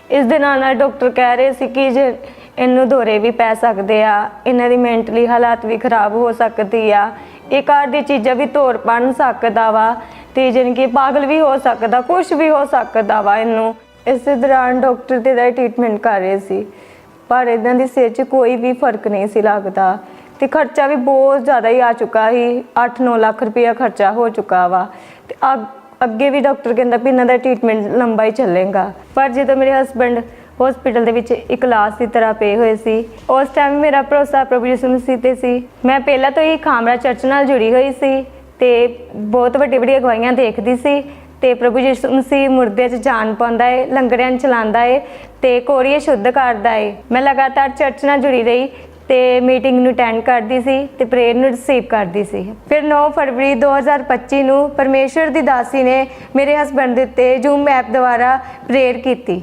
ਇਸ ਦੇ ਨਾਲ ਡਾਕਟਰ ਕਹਿ ਰਹੇ ਸੀ ਕਿ ਜੇ ਇਹਨੂੰ ਦੌਰੇ ਵੀ ਪੈ ਸਕਦੇ ਆ, ਇਹਨਾਂ ਦੀ ਮੈਂਟਲੀ ਹਾਲਾਤ ਵੀ ਖਰਾਬ ਹੋ ਸਕਦੀ ਆ, ਇਹ ਘਰ ਦੀ ਚੀਜ਼ਾਂ ਵੀ ਤੋੜ ਬਣ ਸਕਦਾ ਵਾ ਤੇ ਜਾਣੀ ਕਿ ਪਾਗਲ ਵੀ ਹੋ ਸਕਦਾ, ਕੁਝ ਵੀ ਹੋ ਸਕਦਾ ਵਾ ਇਹਨੂੰ। ਇਸ ਦੌਰਾਨ ਡਾਕਟਰ ਤੇ ਦਾ ਟ੍ਰੀਟਮੈਂਟ ਕਰ ਰਹੇ ਸੀ पर इन्हां दी सिर 'ਚ कोई भी फर्क नहीं सी लगदा ते खर्चा भी बहुत ज़्यादा ही आ चुका ही 8-9 लाख रुपया खर्चा हो चुका वा ते ਅੱਗੇ ਵੀ ਡਾਕਟਰ ਕਹਿੰਦਾ ਵੀ ਇਹਨਾਂ ਦਾ ਟ੍ਰੀਟਮੈਂਟ ਲੰਬਾ ਹੀ ਚੱਲੇਗਾ। ਪਰ ਜਦੋਂ ਮੇਰੇ ਹਸਬੰਡ ਹਸਪੀਟਲ ਦੇ ਵਿੱਚ ਇੱਕ ਲਾਸ਼ ਦੀ ਤਰ੍ਹਾਂ ਪਏ ਹੋਏ ਸੀ, ਉਸ ਟਾਈਮ ਮੇਰਾ ਭਰੋਸਾ ਪ੍ਰਭੂ ਯਿਸੂ ਮਸੀਹ ਤੇ ਸੀ। ਮੈਂ ਪਹਿਲਾਂ ਤੋਂ ਹੀ ਖਾਮਰਾ ਚਰਚ ਨਾਲ ਜੁੜੀ ਹੋਈ ਸੀ ਤੇ ਬਹੁਤ ਵੱਡੀ ਵੱਡੀ ਅਗਵਾਈਆਂ ਦੇਖਦੀ ਸੀ ਤੇ ਪ੍ਰਭੂ ਯਿਸੂ ਮਸੀਹ ਮੁਰਦਿਆਂ 'ਚ ਜਾਨ ਪਾਉਂਦਾ ਹੈ, ਲੰਗਰਾਂ ਨੂੰ ਚਲਾਉਂਦਾ ਹੈ ਤੇ ਕੋੜੀਏ ਸ਼ੁੱਧ ਕਰਦਾ ਹੈ। ਮੈਂ ਲਗਾਤਾਰ ਚਰਚ ਨਾਲ ਜੁੜੀ ਰਹੀ ਤੇ ਮੀਟਿੰਗ ਨੂੰ ਅਟੈਂਡ ਕਰਦੀ ਸੀ ਤੇ ਪ੍ਰੇਅਰ ਨੂੰ ਰਿਸੀਵ ਕਰਦੀ ਸੀ। ਫਿਰ 9 ਫਰਵਰੀ 2025 ਨੂੰ ਪਰਮੇਸ਼ਵਰ ਦੀ ਦਾਸੀ ਨੇ ਮੇਰੇ ਹਸਬੰਡ ਦੇ ਉੱਤੇ ਜ਼ੂਮ ਐਪ ਦੁਆਰਾ ਪ੍ਰੇਅਰ ਕੀਤੀ।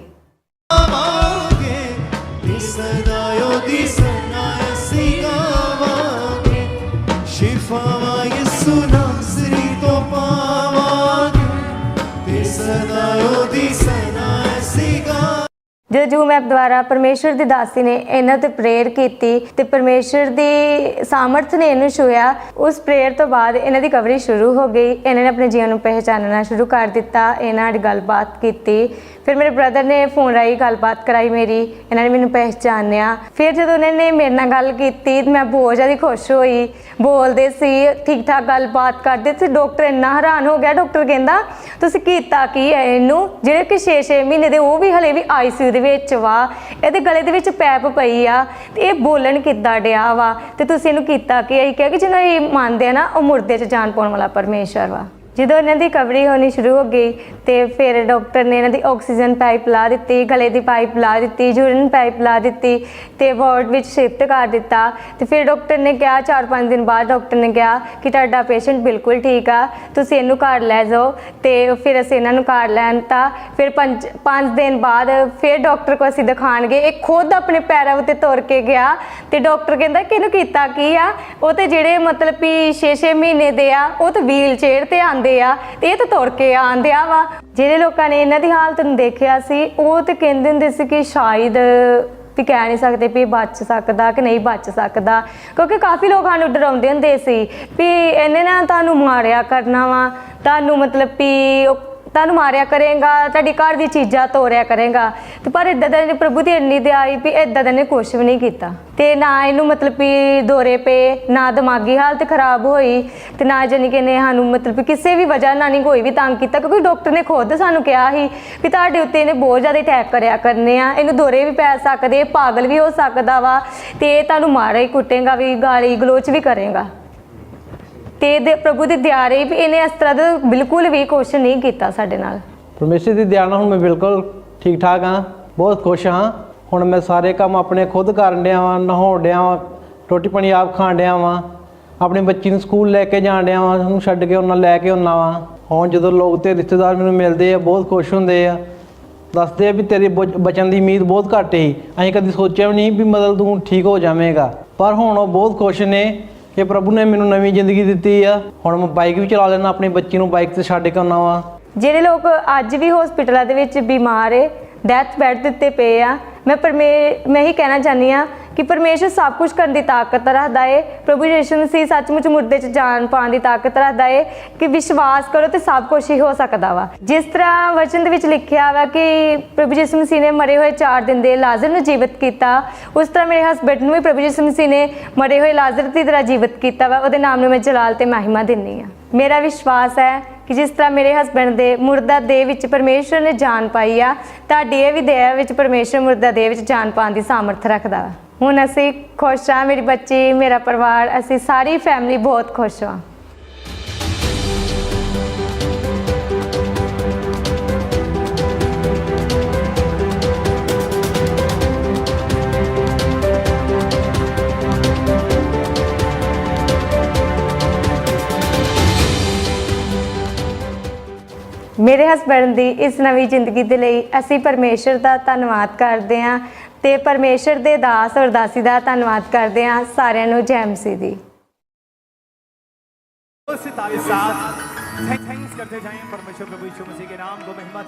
ਜਦੋਂ ਜ਼ੂਮ ਐਪ ਦੁਆਰਾ ਪਰਮੇਸ਼ਵਰ ਦੀ ਦਾਸੀ ਨੇ ਇਹਨਾਂ ਤੇ ਪ੍ਰੇਅਰ ਕੀਤੀ ਤੇ ਪਰਮੇਸ਼ਵਰ ਦੀ ਸਾਮਰਥ ਨੇ ਇਹਨੂੰ ਛੂਇਆ। ਉਸ ਪ੍ਰੇਅਰ ਤੋਂ ਬਾਅਦ ਇਹਨਾਂ ਦੀ ਕਵਰੇਜ ਸ਼ੁਰੂ ਹੋ ਗਈ। ਇਹਨਾਂ ਨੇ ਆਪਣੇ ਜੀਵਨ ਨੂੰ ਪਹਿਚਾਨਣਾ ਸ਼ੁਰੂ ਕਰ ਦਿੱਤਾ। ਇਹਨਾਂ ਨਾਲ ਗੱਲਬਾਤ ਕੀਤੀ। ਫਿਰ ਮੇਰੇ ਬ੍ਰਦਰ ਨੇ ਫੋਨ ਰਾਹੀਂ ਗੱਲਬਾਤ ਕਰਾਈ ਮੇਰੀ, ਇਹਨਾਂ ਨੇ ਮੈਨੂੰ ਪਹਿਚਾਨਿਆ। ਫਿਰ ਜਦੋਂ ਉਹਨਾਂ ਨੇ ਮੇਰੇ ਨਾਲ ਗੱਲ ਕੀਤੀ ਮੈਂ ਬਹੁਤ ਜ਼ਿਆਦਾ ਖੁਸ਼ ਹੋਈ। ਬੋਲਦੇ ਸੀ, ਠੀਕ ਠਾਕ ਗੱਲਬਾਤ ਕਰਦੇ ਸੀ। ਡਾਕਟਰ ਇੰਨਾ ਹੈਰਾਨ ਹੋ ਗਿਆ। ਡਾਕਟਰ ਕਹਿੰਦਾ ਤੁਸੀਂ ਕੀਤਾ ਕੀ ਹੈ ਇਹਨੂੰ, ਜਿਹੜੇ ਕਿ 6 ਮਹੀਨੇ ਦੇ ਉਹ ਵੀ ਹਲੇ ਵੀ ICU ਦੇ ਵਿੱਚ ਵਾ, ਇਹਦੇ ਗਲੇ ਦੇ ਵਿੱਚ ਪੈਪ ਪਈ ਆ ਤੇ ਇਹ ਬੋਲਣ ਕਿੱਦਾਂ ਡਿਆ ਵਾ ਤੇ ਤੁਸੀਂ ਇਹਨੂੰ ਕੀਤਾ ਕੀ? ਅਸੀਂ ਕਿਹਾ ਕਿ ਜਿਹਨੂੰ ਇਹ ਮੰਨਦੇ ਆ ਨਾ ਉਹ ਮੁਰਦੇ 'ਚ ਜਾਨ ਪਾਉਣ ਵਾਲਾ ਪਰਮੇਸ਼ਰ ਵਾ। ਜਦੋਂ ਇਹਨਾਂ ਦੀ ਰਿਕਵਰੀ ਹੋਣੀ ਸ਼ੁਰੂ ਹੋ ਗਈ ਤੇ ਫਿਰ ਡਾਕਟਰ ਨੇ ਇਹਨਾਂ ਦੀ ਆਕਸੀਜਨ ਪਾਈਪ ਲਾ ਦਿੱਤੀ, ਗਲੇ ਦੀ ਪਾਈਪ ਲਾ ਦਿੱਤੀ, ਯੂਰਿਨ ਪਾਈਪ ਲਾ ਦਿੱਤੀ ਤੇ ਵਾਰਡ ਵਿੱਚ ਸ਼ਿਫਟ ਕਰ ਦਿੱਤਾ। ਤੇ ਫਿਰ ਡਾਕਟਰ ਨੇ ਕਿਹਾ 4-5 ਦਿਨ ਬਾਅਦ ਡਾਕਟਰ ਨੇ ਕਿਹਾ ਕਿ ਤੁਹਾਡਾ ਪੇਸ਼ੈਂਟ ਬਿਲਕੁਲ ਠੀਕ ਆ, ਤੁਸੀਂ ਇਹਨੂੰ ਘਰ ਲੈ ਜਾਓ। ਤੇ ਫਿਰ ਅਸੀਂ ਇਹਨਾਂ ਨੂੰ ਘਰ ਲੈਣ ਤਾ। ਫਿਰ 5 ਦਿਨ ਬਾਅਦ ਫਿਰ ਡਾਕਟਰ ਕੋਲ ਅਸੀਂ ਦਿਖਾਣ ਗਏ। ਇਹ ਖੁਦ ਆਪਣੇ ਪੈਰਾਂ ਉੱਤੇ ਤੁਰ ਕੇ ਗਿਆ ਤੇ ਡਾਕਟਰ ਕਹਿੰਦਾ ਕਿ ਇਹਨੂੰ ਕੀਤਾ ਕੀ ਆ? ਉਹ ਤੇ ਜਿਹੜੇ ਮਤਲਬ ਵੀ 6 ਮਹੀਨੇ ਦੇ ਆ ਉਹ ਤਾਂ ਵੀਲ ਚੇਅਰ ਤੇ ਆਉਂਦੇ ਆ ਤੇ ਇਹ ਤਾਂ ਤੁਰ ਕੇ ਆਂਦਿਆ ਵਾ। ਜਿਹੜੇ ਲੋਕਾਂ ਨੇ ਇਹਨਾਂ ਦੀ ਹਾਲਤ ਨੂੰ ਦੇਖਿਆ ਸੀ ਉਹ ਤੇ ਕਹਿੰਦੇ ਹੁੰਦੇ ਸੀ ਕਿ ਸ਼ਾਇਦ ਵੀ ਕਹਿ ਨਹੀਂ ਸਕਦੇ ਵੀ ਬਚ ਸਕਦਾ ਕਿ ਨਹੀਂ ਬਚ ਸਕਦਾ, ਕਿਉਂਕਿ ਕਾਫੀ ਲੋਕ ਸਾਨੂੰ ਡਰਾਉਂਦੇ ਹੁੰਦੇ ਸੀ ਵੀ ਇਹਨੇ ਨਾ ਤੁਹਾਨੂੰ ਮਾਰਿਆ ਕਰਨਾ ਵਾ, ਤੁਹਾਨੂੰ ਮਤਲਬ ਵੀ ਤੁਹਾਨੂੰ ਮਾਰਿਆ ਕਰੇਗਾ, ਤੁਹਾਡੀ ਘਰ ਦੀ ਚੀਜ਼ਾਂ ਤੋੜਿਆ ਕਰੇਗਾ। ਤੇ ਪਰ ਇੱਦਾਂ ਦਾ ਪ੍ਰਭੂ ਦੀ ਇੰਨੀ ਦਇਆ ਆਈ ਵੀ ਇੱਦਾਂ ਦਾ ਨੇ ਕੁਛ ਵੀ ਨਹੀਂ ਕੀਤਾ ਤੇ ਨਾ ਇਹਨੂੰ ਮਤਲਬ ਵੀ ਦੌਰੇ ਪਏ, ਨਾ ਦਿਮਾਗੀ ਹਾਲਤ ਖਰਾਬ ਹੋਈ ਤੇ ਨਾ ਜਾਨੀ ਕਿ ਇਹਨੇ ਸਾਨੂੰ ਮਤਲਬ ਕਿਸੇ ਵੀ ਵਜ੍ਹਾ ਨਾਲ ਨਹੀਂ ਕੋਈ ਵੀ ਤੰਗ ਕੀਤਾ, ਕਿਉਂਕਿ ਡਾਕਟਰ ਨੇ ਖੁਦ ਸਾਨੂੰ ਕਿਹਾ ਸੀ ਵੀ ਤੁਹਾਡੇ ਉੱਤੇ ਇਹਨੇ ਬਹੁਤ ਜ਼ਿਆਦਾ ਅਟੈਕ ਕਰਿਆ ਕਰਨੇ ਆ, ਇਹਨੂੰ ਦੌਰੇ ਵੀ ਪੈ ਸਕਦੇ, ਪਾਗਲ ਵੀ ਹੋ ਸਕਦਾ ਵਾ ਤੇ ਤੁਹਾਨੂੰ ਮਾਰਾ ਹੀ ਕੁੱਟੇਗਾ ਵੀ, ਗਾਲੀ ਗਲੋਚ ਵੀ ਕਰੇਗਾ। ਤੇ ਪ੍ਰਭੂ ਦੀ ਦਇਆ ਰਹੀ ਵੀ ਇਹਨੇ ਇਸ ਤਰ੍ਹਾਂ ਦਾ ਬਿਲਕੁਲ ਵੀ ਕੁਛ ਨਹੀਂ ਕੀਤਾ ਸਾਡੇ ਨਾਲ। ਪਰਮੇਸ਼ਰ ਦੀ ਦਇਆ ਨਾਲ ਹੁਣ ਮੈਂ ਬਿਲਕੁਲ ਠੀਕ ਠਾਕ ਹਾਂ, ਬਹੁਤ ਖੁਸ਼ ਹਾਂ। ਹੁਣ ਮੈਂ ਸਾਰੇ ਕੰਮ ਆਪਣੇ ਖੁਦ ਕਰਨ ਡਿਆ ਵਾਂ, ਨਹਾਉਣ ਡਿਆ ਵਾਂ, ਰੋਟੀ ਪਾਣੀ ਆਪ ਖਾਣ ਡਿਆ ਵਾਂ, ਆਪਣੇ ਬੱਚੀ ਨੂੰ ਸਕੂਲ ਲੈ ਕੇ ਜਾਣ ਡਿਆ ਵਾਂ, ਉਹਨੂੰ ਛੱਡ ਕੇ ਉਹਨਾਂ ਲੈ ਕੇ ਆਉਣਾ ਵਾਂ। ਹੁਣ ਜਦੋਂ ਲੋਕ ਤੇ ਰਿਸ਼ਤੇਦਾਰ ਮੈਨੂੰ ਮਿਲਦੇ ਆ ਬਹੁਤ ਖੁਸ਼ ਹੁੰਦੇ ਆ, ਦੱਸਦੇ ਆ ਵੀ ਤੇਰੇ ਬਚਣ ਦੀ ਉਮੀਦ ਬਹੁਤ ਘੱਟ ਸੀ, ਅਸੀਂ ਕਦੀ ਸੋਚਿਆ ਵੀ ਨਹੀਂ ਵੀ ਮਤਲਬ ਤੂੰ ਠੀਕ ਹੋ ਜਾਵੇਂਗਾ। ਪਰ ਹੁਣ ਉਹ ਬਹੁਤ ਖੁਸ਼ ਨੇ ਕਿ ਪ੍ਰਭੂ ਨੇ ਮੈਨੂੰ ਨਵੀਂ ਜ਼ਿੰਦਗੀ ਦਿੱਤੀ ਆ। ਹੁਣ ਮੈਂ ਬਾਈਕ ਵੀ ਚਲਾ ਲੈਣਾ, ਆਪਣੀ ਬੱਚੀ ਨੂੰ ਬਾਈਕ ਤੇ ਛੱਡ ਕੇ ਆਉਣਾ ਵਾ। ਜਿਹੜੇ ਲੋਕ ਅੱਜ ਵੀ ਹਸਪੀਟਲਾਂ ਦੇ ਵਿੱਚ ਬਿਮਾਰ ਹੈ, ਡੈਥ ਬੈੱਡ ਦੇ ਉੱਤੇ ਪਏ ਆ, ਮੈਂ ਹੀ ਕਹਿਣਾ ਚਾਹੁੰਦੀ ਹਾਂ ਕਿ ਪਰਮੇਸ਼ਰ ਸਭ ਕੁਝ ਕਰਨ ਦੀ ਤਾਕਤ ਰੱਖਦਾ ਹੈ। ਪ੍ਰਭੂ ਯਿਸੂ ਮਸੀਹ ਸੱਚਮੁੱਚ ਮੁਰਦੇ 'ਚ ਜਾਨ ਪਾਉਣ ਦੀ ਤਾਕਤ ਰੱਖਦਾ ਹੈ ਕਿ ਵਿਸ਼ਵਾਸ ਕਰੋ ਤੇ ਸਭ ਕੁਝ ਹੀ ਹੋ ਸਕਦਾ ਵਾ। ਜਿਸ ਤਰ੍ਹਾਂ ਵਚਨ ਦੇ ਵਿੱਚ ਲਿਖਿਆ ਵਾ ਕਿ ਪ੍ਰਭੂ ਯਿਸੂ ਮਸੀਹ ਨੇ ਮਰੇ ਹੋਏ 4 ਦਿਨ ਦੇ ਲਾਜ਼ਰ ਨੂੰ ਜੀਵਤ ਕੀਤਾ, ਉਸ ਤਰ੍ਹਾਂ ਮੇਰੇ ਹਸਬੈਂਡ ਨੂੰ ਵੀ ਪ੍ਰਭੂ ਯਿਸੂ ਮਸੀਹ ਨੇ ਮਰੇ ਹੋਏ ਲਾਜ਼ਰ ਦੀ ਤਰ੍ਹਾਂ ਜੀਵਤ ਕੀਤਾ ਵਾ। ਉਹਦੇ ਨਾਮ ਨੂੰ ਮੈਂ ਜਲਾਲ ਤੇ ਮਹਿਮਾ ਦਿੰਦੀ ਹਾਂ। ਮੇਰਾ ਵਿਸ਼ਵਾਸ ਹੈ ਕਿ ਜਿਸ ਤਰ੍ਹਾਂ ਮੇਰੇ ਹਸਬੈਂਡ ਦੇ ਮੁਰਦਾ ਦੇਹ ਵਿੱਚ ਪਰਮੇਸ਼ਰ ਨੇ ਜਾਨ ਪਾਈ ਆ, ਤੁਹਾਡੀ ਇਹ ਵੀ ਦੇਹ ਵਿੱਚ ਪਰਮੇਸ਼ਰ ਮੁਰਦਾ ਦੇਹ ਵਿੱਚ ਜਾਨ ਪਾਉਣ ਦੀ ਸਾਮਰਥ ਰੱਖਦਾ ਵਾ। ਹੁਣ ਅਸੀਂ ਖੁਸ਼ ਹਾਂ, ਮੇਰੀ ਬੱਚੀ, ਮੇਰਾ ਪਰਿਵਾਰ, ਅਸੀਂ ਸਾਰੀ ਫੈਮਿਲੀ ਬਹੁਤ ਖੁਸ਼ ਹਾਂ। ਮੇਰੇ ਹਸਬੈਂਡ ਦੀ ਇਸ ਨਵੀਂ ਜ਼ਿੰਦਗੀ ਦੇ ਲਈ ਅਸੀਂ ਪਰਮੇਸ਼ਰ ਦਾ ਧੰਨਵਾਦ ਕਰਦੇ ਹਾਂ ਤੇ ਪਰਮੇਸ਼ਰ ਦੇ ਦਾਸ ਔਰ ਦਾਸੀ ਦਾ ਧੰਨਵਾਦ ਕਰਦੇ ਹਾਂ। ਸਾਰਿਆਂ ਨੂੰ ਜੈ ਮਸੀਹ ਦੀ। ताली साथ थैंक्स करते जाएं परमेश्वर प्रभु यीशु मसीह के नाम को महिमा